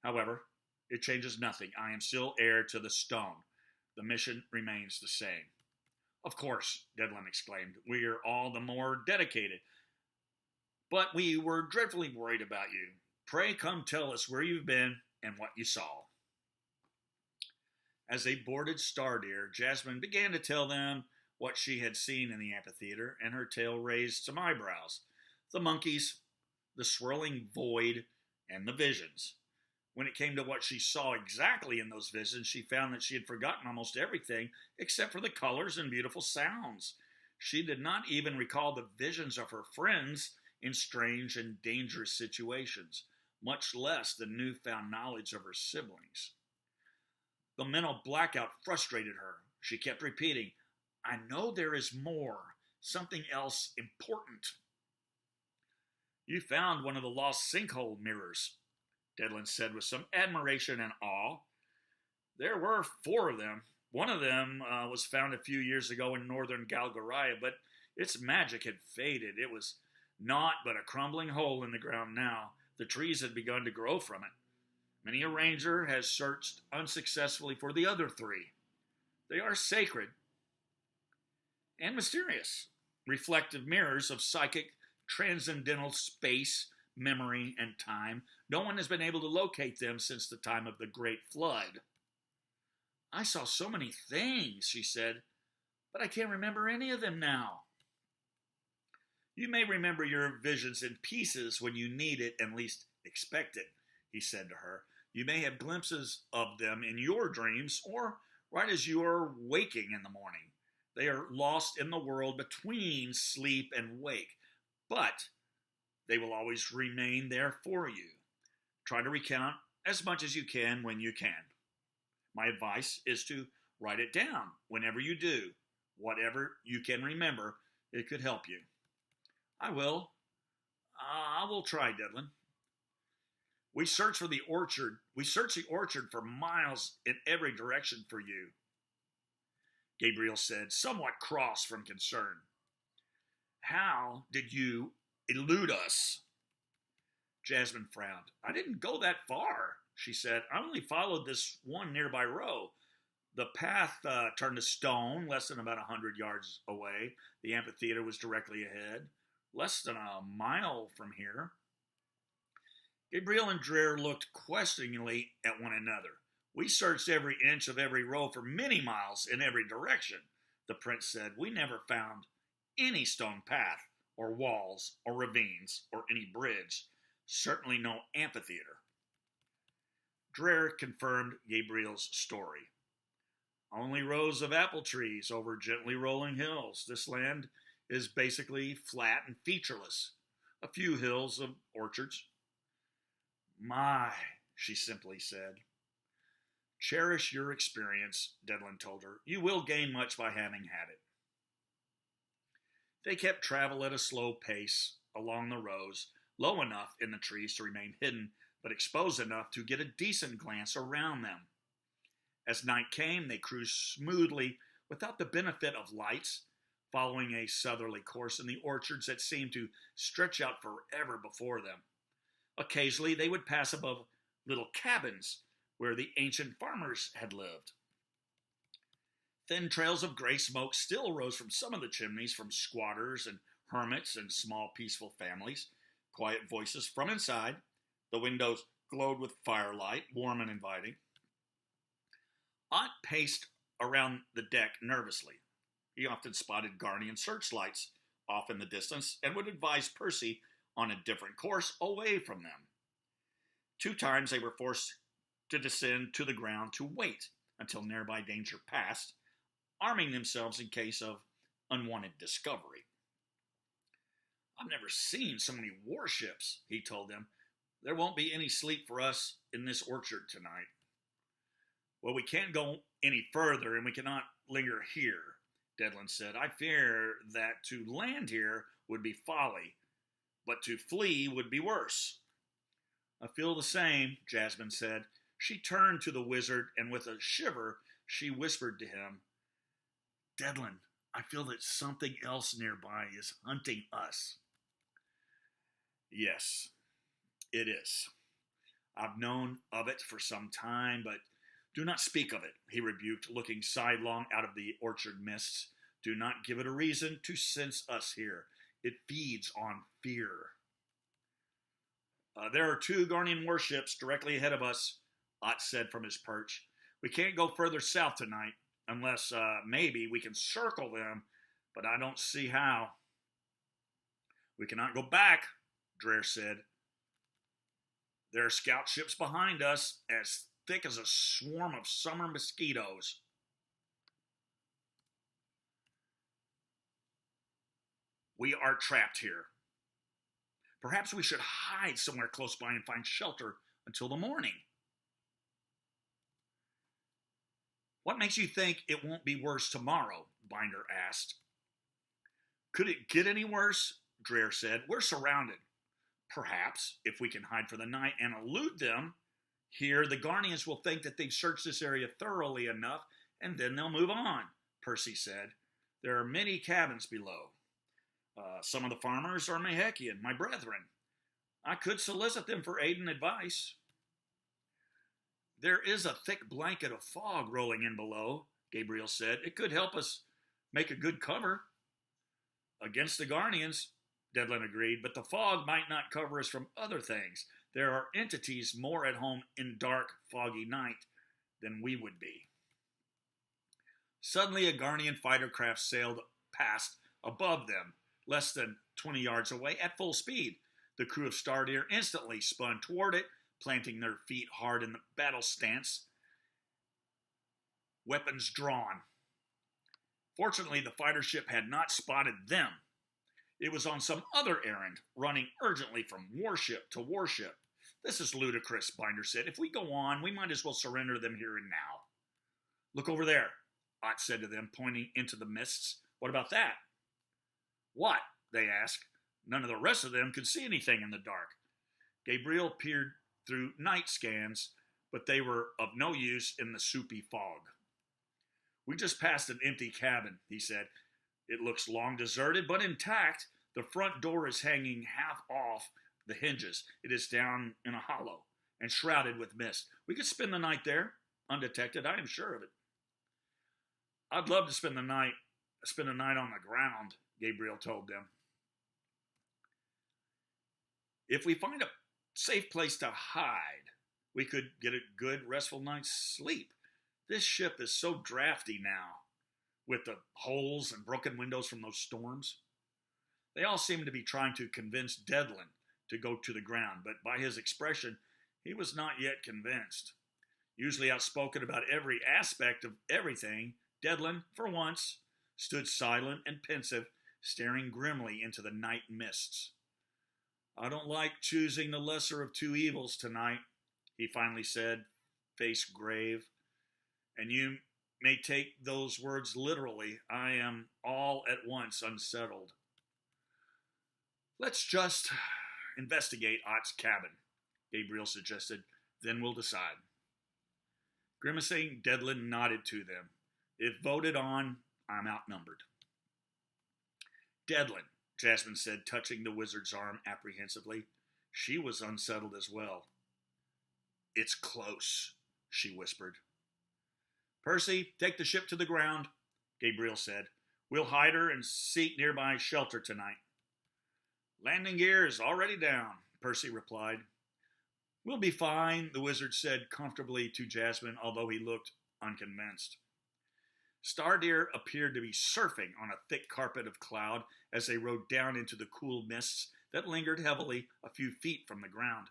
However, it changes nothing. I am still heir to the stone. The mission remains the same." Of course, Devlin exclaimed. We're all the more dedicated. But we were dreadfully worried about you. Pray come tell us where you've been and what you saw. As they boarded Stardeer, Jasmine began to tell them what she had seen in the amphitheater, and her tale raised some eyebrows. The monkeys, the swirling void, and the visions. When it came to what she saw exactly in those visions, she found that she had forgotten almost everything except for the colors and beautiful sounds. She did not even recall the visions of her friends in strange and dangerous situations, much less the newfound knowledge of her siblings. The mental blackout frustrated her. She kept repeating, I know there is more, something else important. You found one of the lost sinkhole mirrors, Devlin said with some admiration and awe. There were 4 of them. One of them was found a few years ago in northern Galgaria, but its magic had faded. It was naught but a crumbling hole in the ground now. The trees had begun to grow from it. Many a ranger has searched unsuccessfully for the other 3. They are sacred and mysterious, reflective mirrors of psychic, transcendental space, memory, and time. No one has been able to locate them since the time of the Great Flood. I saw so many things, she said, but I can't remember any of them now. You may remember your visions in pieces when you need it and least expect it, he said to her. You may have glimpses of them in your dreams or right as you are waking in the morning. They are lost in the world between sleep and wake, but they will always remain there for you. Try to recount as much as you can when you can. My advice is to write it down whenever you do. Whatever you can remember, it could help you. I will. I will try, Devlin. We searched the orchard for miles in every direction for you, Gabriel said, somewhat cross from concern. How did you elude us? Jasmine frowned. I didn't go that far, she said. I only followed this one nearby row. The path turned to stone less than about 100 yards away. The amphitheater was directly ahead, less than a mile from here. Gabriel and Dreher looked questioningly at one another. We searched every inch of every row for many miles in every direction, the prince said. We never found any stone path, or walls, or ravines, or any bridge. Certainly no amphitheater. Dreher confirmed Gabriel's story. Only rows of apple trees over gently rolling hills. This land is basically flat and featureless. A few hills of orchards. My, she simply said. Cherish your experience, Devlin told her. You will gain much by having had it. They kept travel at a slow pace along the rows, low enough in the trees to remain hidden, but exposed enough to get a decent glance around them. As night came, they cruised smoothly without the benefit of lights, following a southerly course in the orchards that seemed to stretch out forever before them. Occasionally, they would pass above little cabins where the ancient farmers had lived. Thin trails of gray smoke still rose from some of the chimneys from squatters and hermits and small peaceful families. Quiet voices from inside. The windows glowed with firelight, warm and inviting. Ott paced around the deck nervously. He often spotted Garnian searchlights off in the distance and would advise Percy on a different course away from them. 2 times they were forced to descend to the ground to wait until nearby danger passed, arming themselves in case of unwanted discovery. I've never seen so many warships, he told them. There won't be any sleep for us in this orchard tonight. Well, we can't go any further, and we cannot linger here, Devlin said. I fear that to land here would be folly, but to flee would be worse. I feel the same, Jasmine said. She turned to the wizard, and with a shiver, she whispered to him, Devlin, I feel that something else nearby is hunting us. Yes, it is. I've known of it for some time, but do not speak of it, he rebuked, looking sidelong out of the orchard mists. Do not give it a reason to sense us here. It feeds on fear. There are 2 Guardian warships directly ahead of us, Ott said from his perch. We can't go further south tonight, unless maybe we can circle them, but I don't see how. We cannot go back, Dreher said. There are scout ships behind us, as thick as a swarm of summer mosquitoes. We are trapped here. Perhaps we should hide somewhere close by and find shelter until the morning. What makes you think it won't be worse tomorrow? Binder asked. Could it get any worse? Dreher said. We're surrounded. Perhaps, if we can hide for the night and elude them, here the Guardians will think that they've searched this area thoroughly enough, and then they'll move on, Percy said. There are many cabins below. Some of the farmers are Magickal, my brethren. I could solicit them for aid and advice. There is a thick blanket of fog rolling in below, Gabriel said. It could help us make a good cover. Against the Guardians, Devlin agreed, but the fog might not cover us from other things. There are entities more at home in dark, foggy night than we would be. Suddenly, a Guardian fighter craft sailed past above them, less than 20 yards away, at full speed. The crew of Stardeer instantly spun toward it, planting their feet hard in the battle stance, weapons drawn. Fortunately, the fighter ship had not spotted them. It was on some other errand, running urgently from warship to warship. This is ludicrous, Binder said. If we go on, we might as well surrender them here and now. Look over there, Ott said to them, pointing into the mists. What about that? What? They asked. None of the rest of them could see anything in the dark. Gabriel peered through night scans, but they were of no use in the soupy fog. We just passed an empty cabin, he said. It looks long deserted, but intact. The front door is hanging half off the hinges. It is down in a hollow and shrouded with mist. We could spend the night there, undetected, I am sure of it. I'd love to spend the night on the ground, Gabriel told them. If we find a safe place to hide, we could get a good, restful night's sleep. This ship is so drafty now, with the holes and broken windows from those storms. They all seemed to be trying to convince Devlin to go to the ground, but by his expression, he was not yet convinced. Usually outspoken about every aspect of everything, Devlin, for once, stood silent and pensive, staring grimly into the night mists. I don't like choosing the lesser of 2 evils tonight, he finally said, face grave. And you may take those words literally. I am all at once unsettled. Let's just investigate Ott's cabin, Gabriel suggested. Then we'll decide. Grimacing, Devlin nodded to them. If voted on, I'm outnumbered. Devlin, Jasmine said, touching the wizard's arm apprehensively. She was unsettled as well. It's close, she whispered. Percy, take the ship to the ground, Gabriel said. We'll hide her and seek nearby shelter tonight. Landing gear is already down, Percy replied. We'll be fine, the wizard said comfortably to Jasmine, although he looked unconvinced. Stardeer appeared to be surfing on a thick carpet of cloud as they rode down into the cool mists that lingered heavily a few feet from the ground.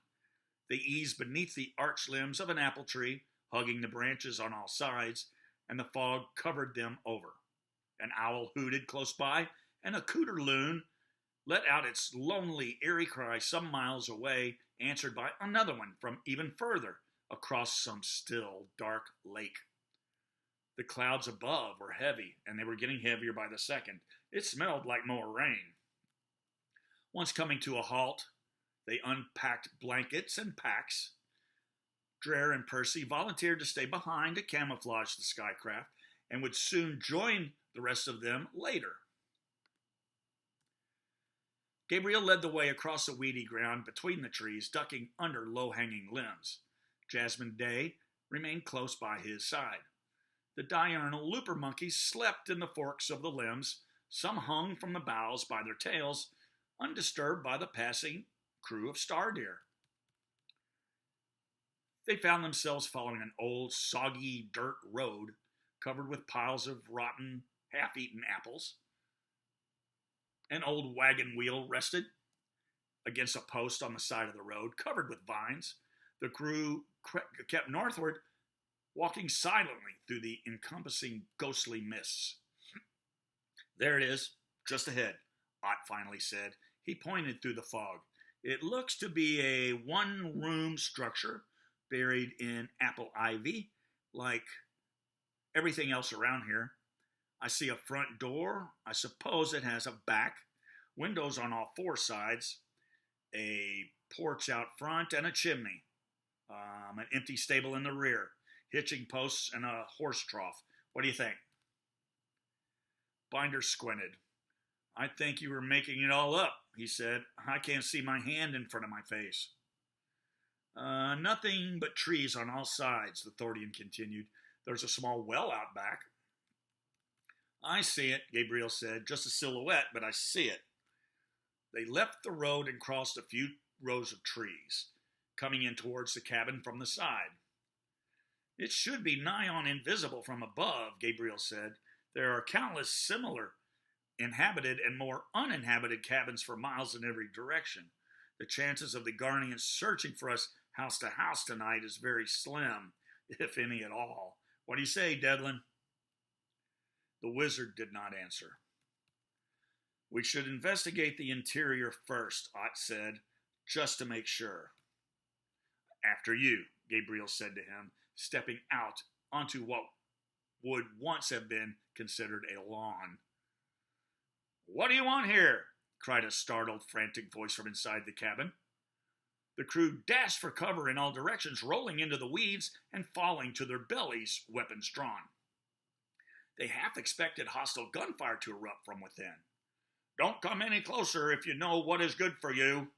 They eased beneath the arched limbs of an apple tree, hugging the branches on all sides, and the fog covered them over. An owl hooted close by, and a cooter loon let out its lonely, eerie cry some miles away, answered by another one from even further, across some still, dark lake. The clouds above were heavy, and they were getting heavier by the second. It smelled like more rain. Once coming to a halt, they unpacked blankets and packs. Dreher and Percy volunteered to stay behind to camouflage the skycraft and would soon join the rest of them later. Gabriel led the way across the weedy ground between the trees, ducking under low-hanging limbs. Jasmine Day remained close by his side. The diurnal looper monkeys slept in the forks of the limbs, some hung from the boughs by their tails, undisturbed by the passing crew of star deer. They found themselves following an old, soggy dirt road covered with piles of rotten, half-eaten apples. An old wagon wheel rested against a post on the side of the road, covered with vines. The crew kept northward, walking silently through the encompassing ghostly mists. There it is, just ahead, Ott finally said. He pointed through the fog. It looks to be a one-room structure buried in apple ivy, like everything else around here. I see a front door. I suppose it has a back, windows on all four sides, a porch out front, and a chimney. An empty stable in the rear, hitching posts, and a horse trough. What do you think? Binder squinted. I think you were making it all up, he said. I can't see my hand in front of my face. Nothing but trees on all sides, the Thordian continued. There's a small well out back. I see it, Gabriel said. Just a silhouette, but I see it. They left the road and crossed a few rows of trees, coming in towards the cabin from the side. It should be nigh on invisible from above, Gabriel said. There are countless similar inhabited and more uninhabited cabins for miles in every direction. The chances of the Garnians searching for us house to house tonight is very slim, if any at all. What do you say, Devlin? The wizard did not answer. We should investigate the interior first, Ott said, just to make sure. After you, Gabriel said to him, stepping out onto what would once have been considered a lawn. What do you want here? Cried a startled, frantic voice from inside the cabin. The crew dashed for cover in all directions, rolling into the weeds and falling to their bellies, weapons drawn. They half expected hostile gunfire to erupt from within. Don't come any closer if you know what is good for you.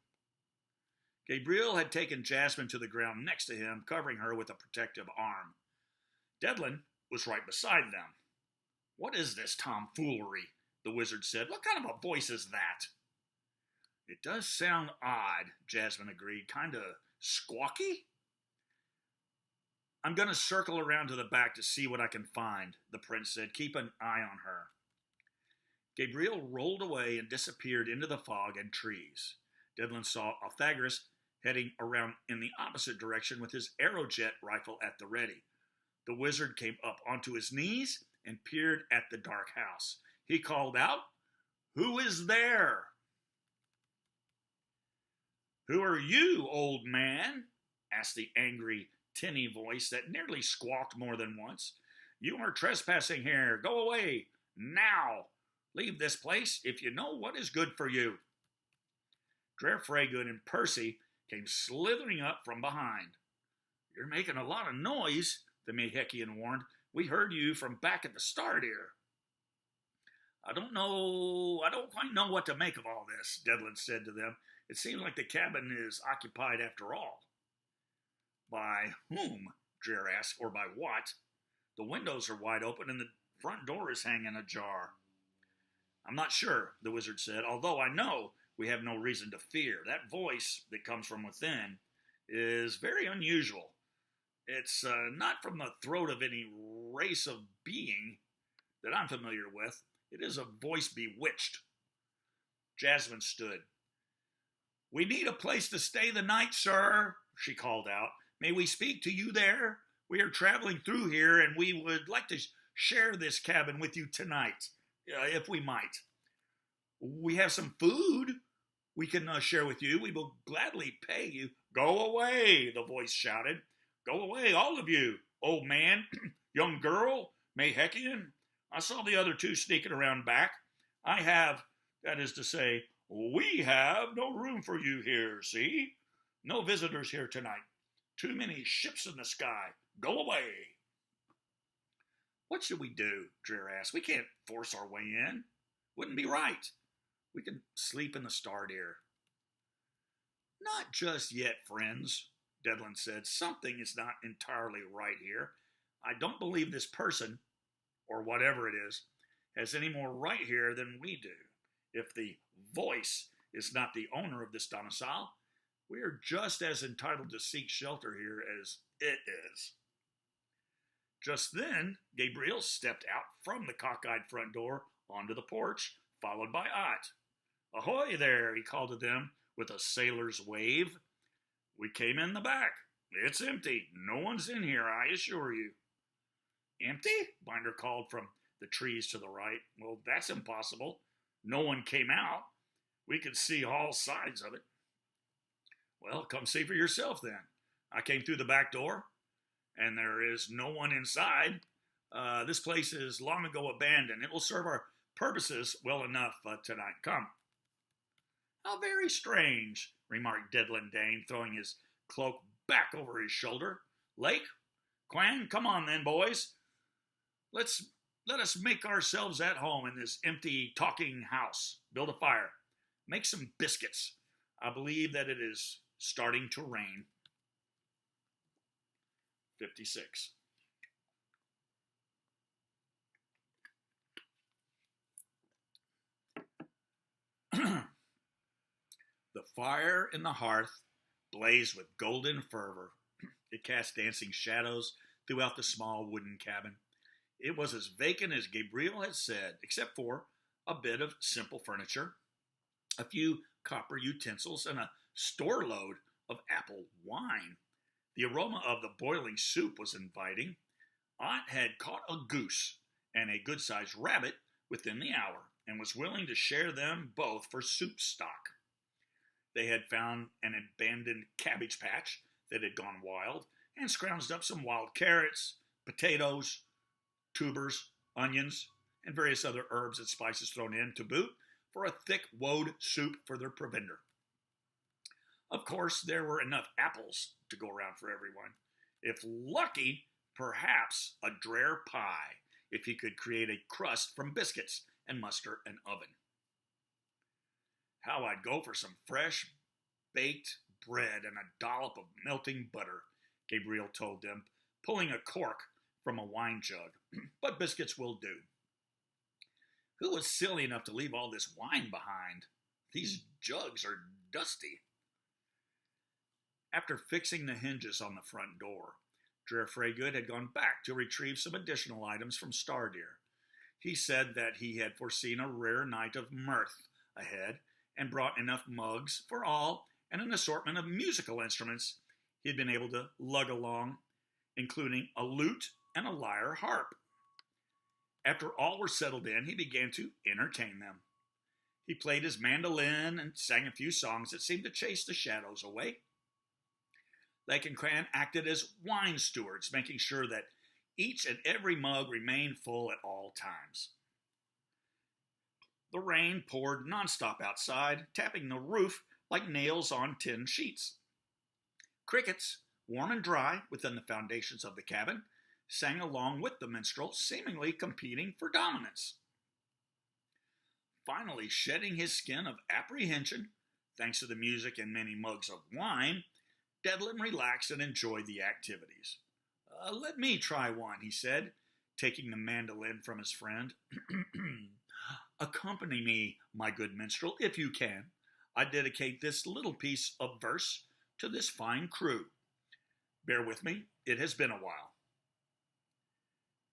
Gabriel had taken Jasmine to the ground next to him, covering her with a protective arm. Devlin was right beside them. What is this tomfoolery? The wizard said. What kind of a voice is that? It does sound odd, Jasmine agreed. Kind of squawky? I'm going to circle around to the back to see what I can find, the prince said. Keep an eye on her. Gabriel rolled away and disappeared into the fog and trees. Devlin saw Pythagoras heading around in the opposite direction with his arrowjet rifle at the ready. The wizard came up onto his knees and peered at the dark house. He called out, Who is there? Who are you, old man? Asked the angry, tinny voice that nearly squawked more than once. You are trespassing here. Go away, now. Leave this place if you know what is good for you. Drer Fregood and Percy came slithering up from behind. You're making a lot of noise, the Magickal warned. We heard you from back at the Stardeer. I don't quite know what to make of all this, Devlin said to them. It seems like the cabin is occupied after all. By whom? Drer asked, or by what? The windows are wide open and the front door is hanging ajar. I'm not sure, the wizard said, although I know we have no reason to fear. That voice that comes from within is very unusual. It's not from the throat of any race of being that I'm familiar with. It is a voice bewitched. Jasmine stood. We need a place to stay the night, sir, she called out. May we speak to you there? We are traveling through here, and we would like to share this cabin with you tonight, if we might. We have some food we can share with you. We will gladly pay you. Go away, the voice shouted. Go away, all of you. Old man, young girl, Magickal. I saw the other two sneaking around back. That is to say, we have no room for you here, see? No visitors here tonight. Too many ships in the sky. Go away. What should we do? Drer asked. We can't force our way in. Wouldn't be right. We can sleep in the Stardeer. Not just yet, friends, Devlin said. Something is not entirely right here. I don't believe this person or whatever it is, has any more right here than we do. If the voice is not the owner of this domicile, we are just as entitled to seek shelter here as it is. Just then, Gabriel stepped out from the cockeyed front door onto the porch, followed by Ott. "Ahoy there," he called to them with a sailor's wave. "We came in the back. It's empty. No one's in here, I assure you." "Empty?" Binder called from the trees to the right. "Well, that's impossible. No one came out. We could see all sides of it." "Well, come see for yourself then. I came through the back door, and there is no one inside. This place is long ago abandoned. It will serve our purposes well enough tonight. Come." "How very strange," remarked Deadland Dane, throwing his cloak back over his shoulder. "Lake, Quan, come on then, boys. Let us make ourselves at home in this empty, talking house. Build a fire. Make some biscuits. I believe that it is starting to rain." 56. The fire in the hearth blazed with golden fervor. It cast dancing shadows throughout the small wooden cabin. It was as vacant as Gabriel had said, except for a bit of simple furniture, a few copper utensils, and a store load of apple wine. The aroma of the boiling soup was inviting. Ott had caught a goose and a good-sized rabbit within the hour, and was willing to share them both for soup stock. They had found an abandoned cabbage patch that had gone wild, and scrounged up some wild carrots, potatoes, tubers, onions, and various other herbs and spices thrown in to boot for a thick woad soup for their provender. Of course, there were enough apples to go around for everyone. If lucky, perhaps a drear pie, if he could create a crust from biscuits and muster an oven. "How I'd go for some fresh baked bread and a dollop of melting butter," Gabriel told them, pulling a cork from a wine jug. "But biscuits will do." "Who was silly enough to leave all this wine behind? These jugs are dusty." After fixing the hinges on the front door, Dreher Freygood had gone back to retrieve some additional items from Stardeer. He said that he had foreseen a rare night of mirth ahead, and brought enough mugs for all and an assortment of musical instruments he had been able to lug along, including a lute and a lyre harp. After all were settled in, he began to entertain them. He played his mandolin and sang a few songs that seemed to chase the shadows away. Lake and Cran acted as wine stewards, making sure that each and every mug remained full at all times. The rain poured nonstop outside, tapping the roof like nails on tin sheets. Crickets, warm and dry within the foundations of the cabin, sang along with the minstrel, seemingly competing for dominance. Finally, shedding his skin of apprehension, thanks to the music and many mugs of wine, Deadland relaxed and enjoyed the activities. "Let me try one," he said, taking the mandolin from his friend. "Accompany me, my good minstrel, if you can. I dedicate this little piece of verse to this fine crew. Bear with me, it has been a while."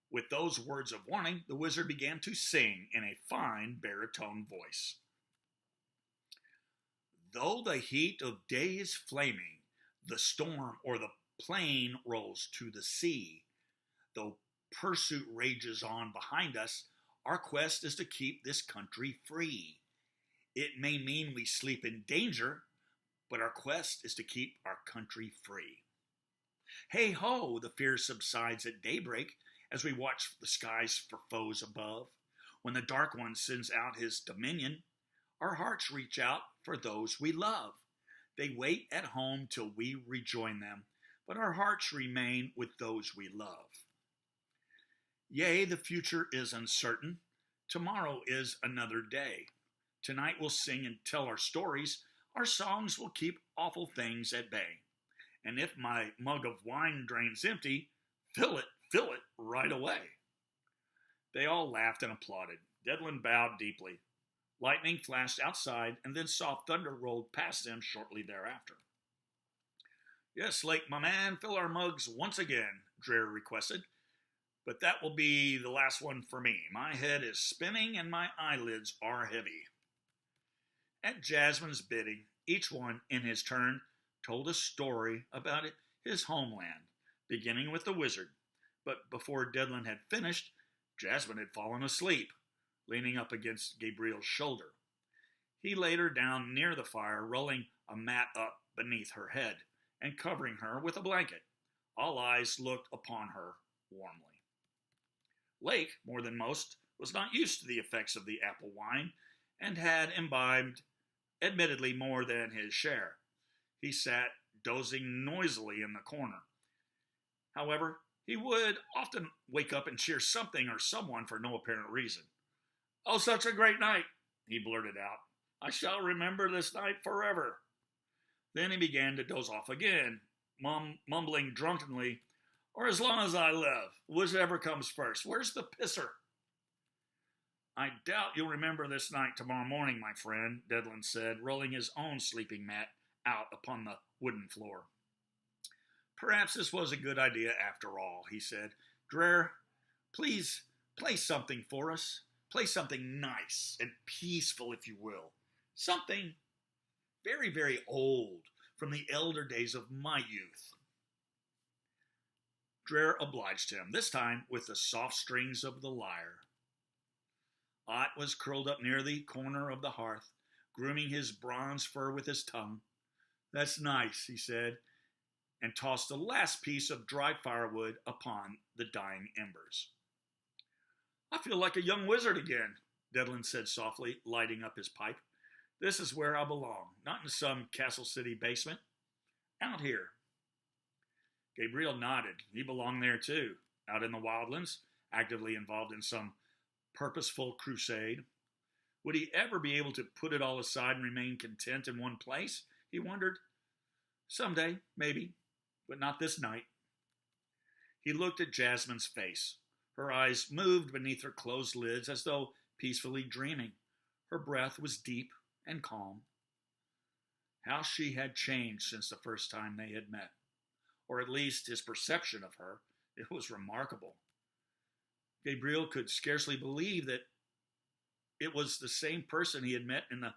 With those words of warning, the wizard began to sing in a fine baritone voice. "Though the heat of day is flaming, the storm or the plain rolls to the sea, though pursuit rages on behind us, our quest is to keep this country free. It may mean we sleep in danger, but our quest is to keep our country free. Hey ho, the fear subsides at daybreak as we watch the skies for foes above. When the Dark One sends out his dominion, our hearts reach out for those we love. They wait at home till we rejoin them, but our hearts remain with those we love. Yea, the future is uncertain. Tomorrow is another day. Tonight we'll sing and tell our stories. Our songs will keep awful things at bay. And if my mug of wine drains empty, fill it right away." They all laughed and applauded. Devlin bowed deeply. Lightning flashed outside, and then soft thunder rolled past them shortly thereafter. "Yes, Lake, my man, fill our mugs once again," Dreher requested. "But that will be the last one for me. My head is spinning and my eyelids are heavy." At Jasmine's bidding, each one, in his turn, told a story about his homeland, beginning with the wizard. But before Devlin had finished, Jasmine had fallen asleep, leaning up against Gabriel's shoulder. He laid her down near the fire, rolling a mat up beneath her head and covering her with a blanket. All eyes looked upon her warmly. Lake, more than most, was not used to the effects of the apple wine and had imbibed, admittedly, more than his share. He sat dozing noisily in the corner. However, he would often wake up and cheer something or someone for no apparent reason. "Oh, such a great night," he blurted out. "I shall remember this night forever." Then he began to doze off again, mumbling drunkenly, "Or as long as I live, whichever comes first. Where's the pisser?" "I doubt you'll remember this night tomorrow morning, my friend," Devlin said, rolling his own sleeping mat out upon the wooden floor. "Perhaps this was a good idea after all," he said. "Dreher, please play something for us. Play something nice and peaceful, if you will. Something very, very old from the elder days of my youth." Dreher obliged him, this time with the soft strings of the lyre. Ott was curled up near the corner of the hearth, grooming his bronze fur with his tongue. "That's nice," he said, and tossed the last piece of dry firewood upon the dying embers. "I feel like a young wizard again," Devlin said softly, lighting up his pipe. "This is where I belong, not in some Castle City basement. Out here." Gabriel nodded. He belonged there too, out in the wildlands, actively involved in some purposeful crusade. Would he ever be able to put it all aside and remain content in one place? He wondered. Someday, maybe, but not this night. He looked at Jasmine's face. Her eyes moved beneath her closed lids as though peacefully dreaming. Her breath was deep and calm. How she had changed since the first time they had met, or at least his perception of her. It was remarkable. Gabriel could scarcely believe that it was the same person he had met in the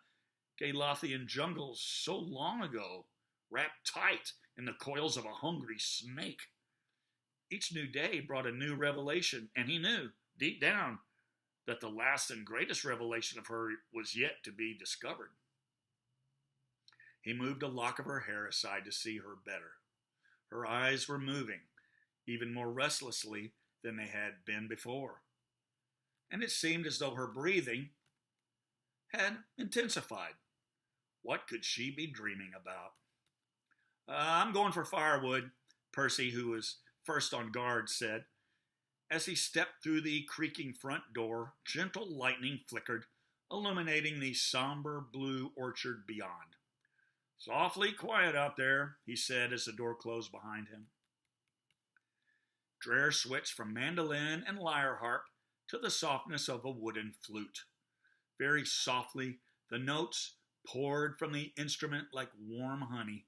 Galothian jungles so long ago, wrapped tight in the coils of a hungry snake. Each new day brought a new revelation, and he knew, deep down, that the last and greatest revelation of her was yet to be discovered. He moved a lock of her hair aside to see her better. Her eyes were moving, even more restlessly than they had been before. And it seemed as though her breathing had intensified. What could she be dreaming about? "I'm going for firewood," Percy, who was first on guard, said. As he stepped through the creaking front door, gentle lightning flickered, illuminating the somber blue orchard beyond. "It's awfully quiet out there," he said as the door closed behind him. Dreher switched from mandolin and lyre harp to the softness of a wooden flute. Very softly, the notes poured from the instrument like warm honey,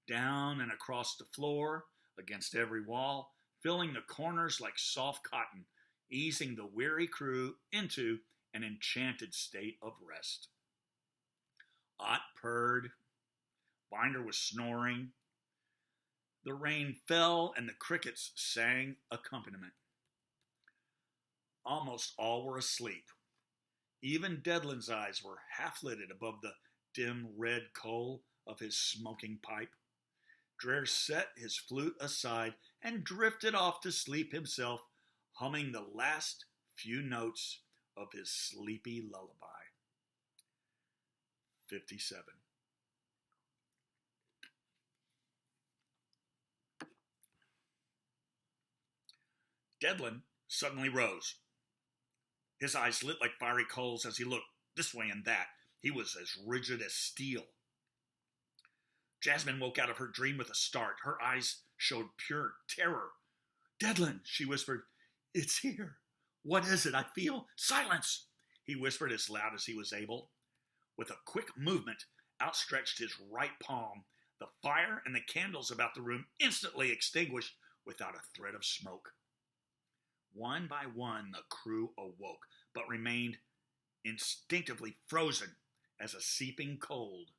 down and across the floor, against every wall, filling the corners like soft cotton, easing the weary crew into an enchanted state of rest. Ott purred. Binder was snoring. The rain fell and the crickets sang accompaniment. Almost all were asleep. Even Devlin's eyes were half-lidded above the dim red coal of his smoking pipe. Dreher set his flute aside and drifted off to sleep himself, humming the last few notes of his sleepy lullaby. 57. Devlin suddenly rose. His eyes lit like fiery coals as he looked this way and that. He was as rigid as steel. Jasmine woke out of her dream with a start. Her eyes showed pure terror. "Devlin," she whispered, "it's here. What is it? I feel silence, he whispered as loud as he was able. With a quick movement, outstretched his right palm, the fire and the candles about the room instantly extinguished without a thread of smoke. One by one, the crew awoke, but remained instinctively frozen as a seeping cold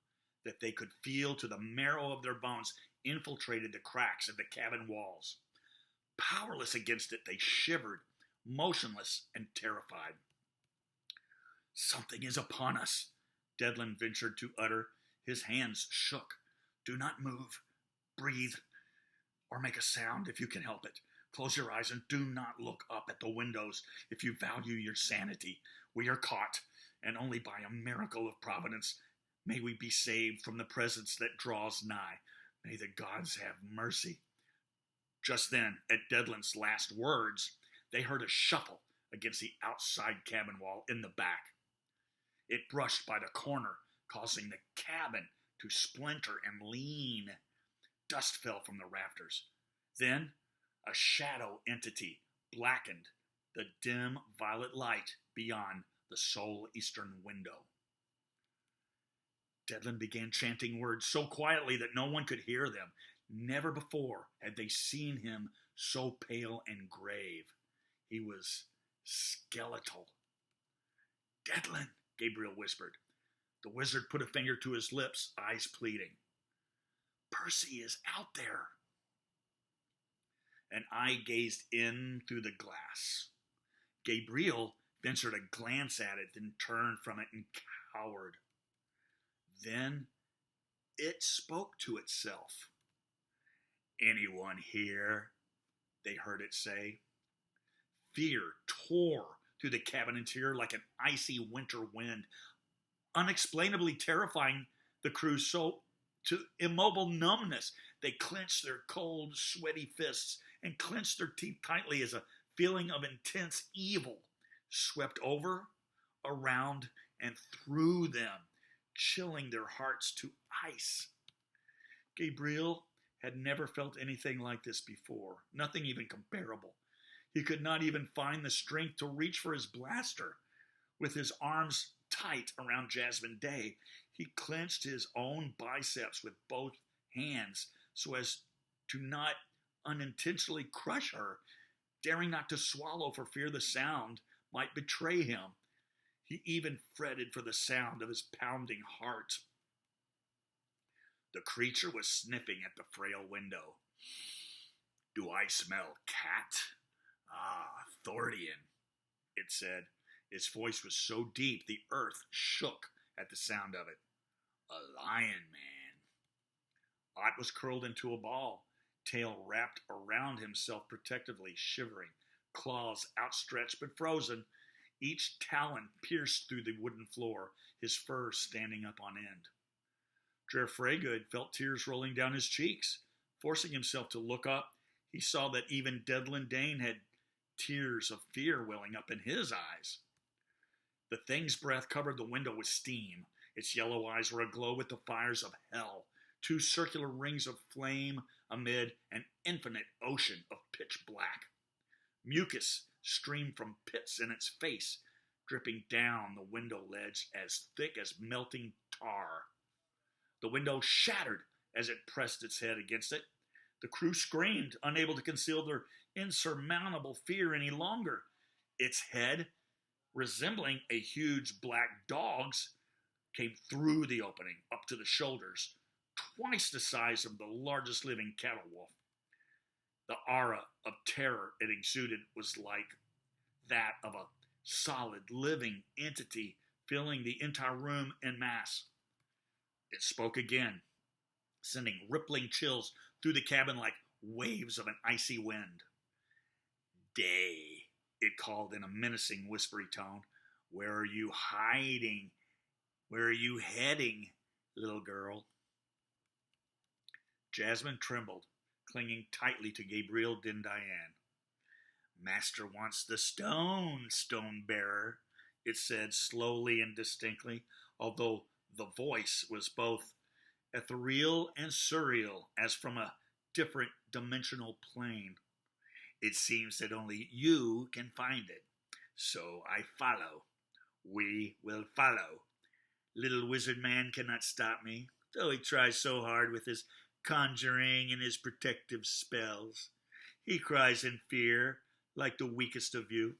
that they could feel to the marrow of their bones infiltrated the cracks of the cabin walls. Powerless against it, they shivered, motionless and terrified. "Something is upon us," Dedlin ventured to utter. His hands shook. "Do not move, breathe, or make a sound if you can help it. Close your eyes and do not look up at the windows if you value your sanity. We are caught, and only by a miracle of providence may we be saved from the presence that draws nigh. May the gods have mercy." Just then, at Dedlin's last words, they heard a shuffle against the outside cabin wall in the back. It brushed by the corner, causing the cabin to splinter and lean. Dust fell from the rafters. Then, a shadow entity blackened the dim violet light beyond the sole eastern window. Dedlin began chanting words so quietly that no one could hear them. Never before had they seen him so pale and grave. He was skeletal. "Dedlin," Gabriel whispered. The wizard put a finger to his lips, eyes pleading. "Percy is out there." An eye gazed in through the glass. Gabriel ventured a glance at it, then turned from it and cowered. Then it spoke to itself. "Anyone here?" they heard it say. Fear tore through the cabin interior like an icy winter wind, unexplainably terrifying the crew so to immobile numbness. They clenched their cold, sweaty fists and clenched their teeth tightly as a feeling of intense evil swept over, around, and through them, chilling their hearts to ice. Gabriel had never felt anything like this before, nothing even comparable. He could not even find the strength to reach for his blaster. With his arms tight around Jasmine Day, he clenched his own biceps with both hands so as to not unintentionally crush her, daring not to swallow for fear the sound might betray him. He even fretted for the sound of his pounding heart. The creature was sniffing at the frail window. "Do I smell cat? Ah, Thordian," it said. Its voice was so deep the earth shook at the sound of it. "A lion man." Ott was curled into a ball, tail wrapped around himself protectively, shivering, claws outstretched but frozen, each talon pierced through the wooden floor, his fur standing up on end. Drer Freygood felt tears rolling down his cheeks. Forcing himself to look up, he saw that even Dedlin Dane had tears of fear welling up in his eyes. The thing's breath covered the window with steam. Its yellow eyes were aglow with the fires of hell, two circular rings of flame amid an infinite ocean of pitch black. Mucus streamed from pits in its face, dripping down the window ledge as thick as melting tar. The window shattered as it pressed its head against it. The crew screamed, unable to conceal their insurmountable fear any longer. Its head, resembling a huge black dog's, came through the opening, up to the shoulders, twice the size of the largest living cattle wolf. The aura of terror it exuded was like that of a solid, living entity filling the entire room en masse. It spoke again, sending rippling chills through the cabin like waves of an icy wind. "Day," it called in a menacing, whispery tone. "Where are you hiding? Where are you heading, little girl?" Jasmine trembled, clinging tightly to Gabriel Dindiane. "Master wants the stone bearer," it said slowly and distinctly, although the voice was both ethereal and surreal, as from a different dimensional plane. "It seems that only you can find it. So I follow. We will follow. Little wizard man cannot stop me, though he tries so hard with his conjuring and his protective spells. He cries in fear, like the weakest of you.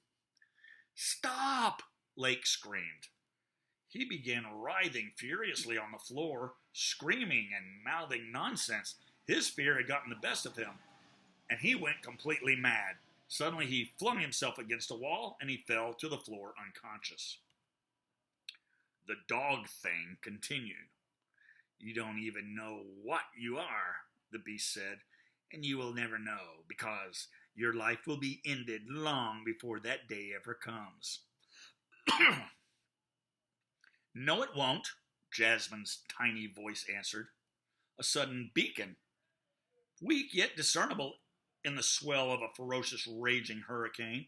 Stop! Lake screamed. He began writhing furiously on the floor, screaming and mouthing nonsense. His fear had gotten the best of him, and he went completely mad. Suddenly he flung himself against a wall, and he fell to the floor unconscious. The dog thing continued. You don't even know what you are, the beast said, and you will never know, because your life will be ended long before that day ever comes. No, it won't, Jasmine's tiny voice answered. A sudden beacon, weak yet discernible in the swell of a ferocious raging hurricane.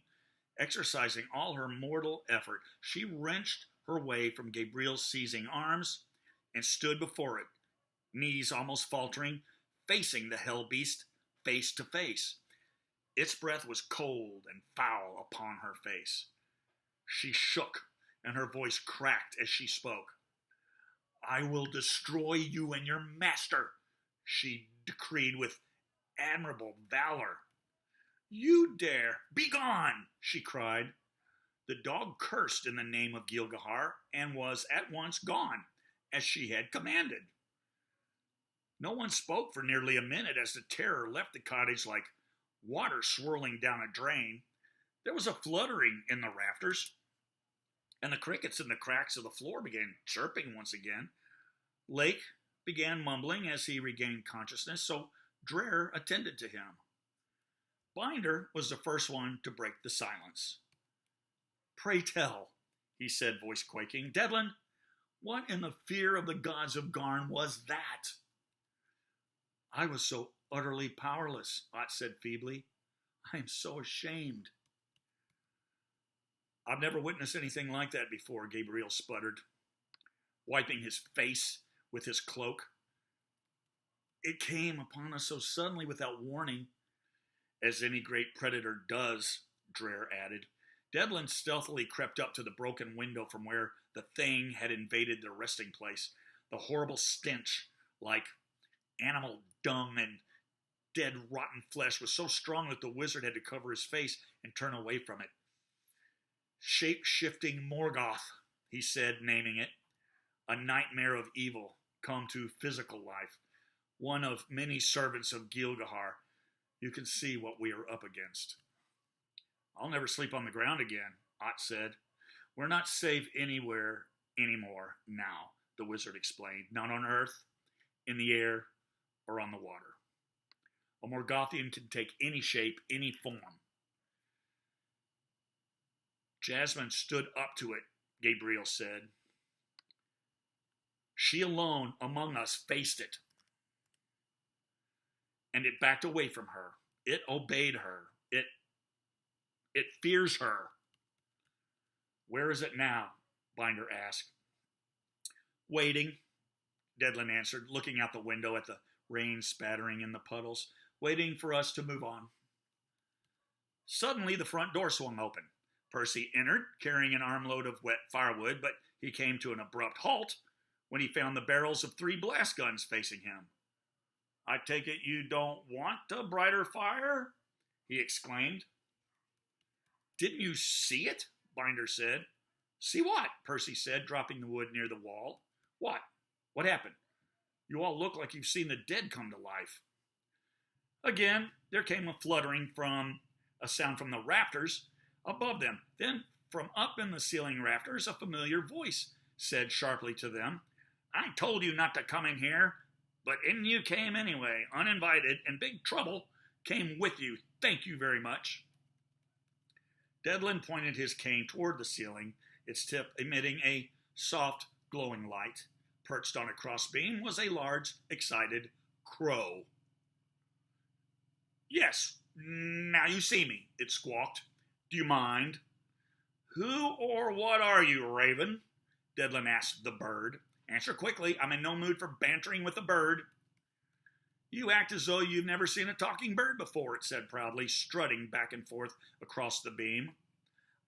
Exercising all her mortal effort, she wrenched her way from Gabriel's seizing arms and stood before it, knees almost faltering, facing the hell beast face to face. Its breath was cold and foul upon her face. She shook, and her voice cracked as she spoke. I will destroy you and your master, she decreed with admirable valor. You dare! Begone! She cried. The dog cursed in the name of Gilgahar and was at once gone, as she had commanded. No one spoke for nearly a minute as the terror left the cottage like water swirling down a drain. There was a fluttering in the rafters, and the crickets in the cracks of the floor began chirping once again. Lake began mumbling as he regained consciousness, so Dreher attended to him. Binder was the first one to break the silence. Pray tell, he said, voice quaking. Devlin, what in the fear of the gods of Garn was that? I was so utterly powerless, Ott said feebly. I am so ashamed. I've never witnessed anything like that before, Gabriel sputtered, wiping his face with his cloak. It came upon us so suddenly without warning, as any great predator does, Dreher added. Devlin stealthily crept up to the broken window from where the thing had invaded their resting place. The horrible stench, like animal dung and dead rotten flesh, was so strong that the wizard had to cover his face and turn away from it. Shape-shifting Morgoth, he said, naming it. A nightmare of evil come to physical life. One of many servants of Gilgahar. You can see what we are up against. I'll never sleep on the ground again, Ott said. We're not safe anywhere anymore now, the wizard explained. Not on Earth, in the air, or on the water. A Morgothian can take any shape, any form. Jasmine stood up to it, Gabriel said. She alone among us faced it. And it backed away from her. It obeyed her. It fears her. Where is it now? Binder asked. Waiting, Devlin answered, looking out the window at the rain spattering in the puddles, waiting for us to move on. Suddenly, the front door swung open. Percy entered, carrying an armload of wet firewood, but he came to an abrupt halt when he found the barrels of 3 blast guns facing him. I take it you don't want a brighter fire? He exclaimed. Didn't you see it? Binder said. See what? Percy said, dropping the wood near the wall. What? What happened? You all look like you've seen the dead come to life. Again, there came a sound from the rafters above them. Then, from up in the ceiling rafters, a familiar voice said sharply to them, I told you not to come in here, but in you came anyway, uninvited, and big trouble came with you. Thank you very much. Devlin pointed his cane toward the ceiling, its tip emitting a soft, glowing light. Perched on a crossbeam was a large, excited crow. Yes, now you see me, it squawked. Do you mind? Who or what are you, Raven? Devlin asked the bird. Answer quickly. I'm in no mood for bantering with a bird. You act as though you've never seen a talking bird before, it said proudly, strutting back and forth across the beam.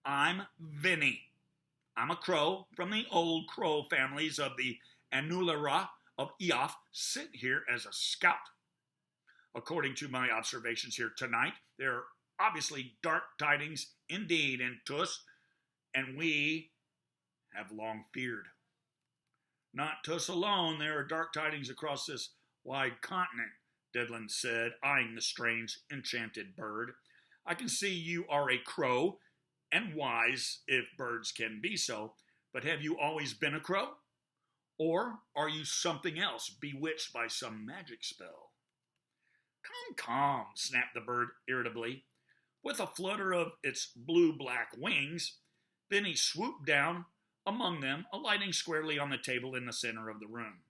I'm Vinny. I'm a crow from the old crow families of the Anulera of Eof, sent here as a scout. According to my observations here tonight, there are obviously dark tidings indeed in Tus, and we have long feared. Not Tus alone, there are dark tidings across this wide continent, Dedlin said, eyeing the strange, enchanted bird. I can see you are a crow, and wise, if birds can be so, but have you always been a crow? Or are you something else, bewitched by some magic spell? Come, snapped the bird irritably. With a flutter of its blue-black wings, Benny swooped down among them, alighting squarely on the table in the center of the room.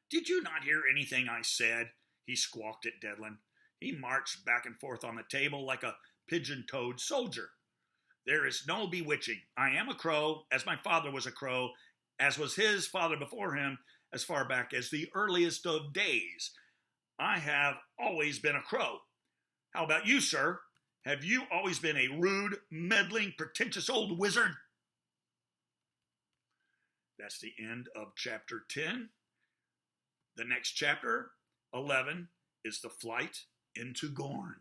Did you not hear anything I said? He squawked at Dedlin. He marched back and forth on the table like a pigeon-toed soldier. There is no bewitching. I am a crow, as my father was a crow, as was his father before him, as far back as the earliest of days. I have always been a crow. How about you, sir? Have you always been a rude, meddling, pretentious old wizard? That's the end of chapter 10. The next chapter, 11, is the flight into Gorn.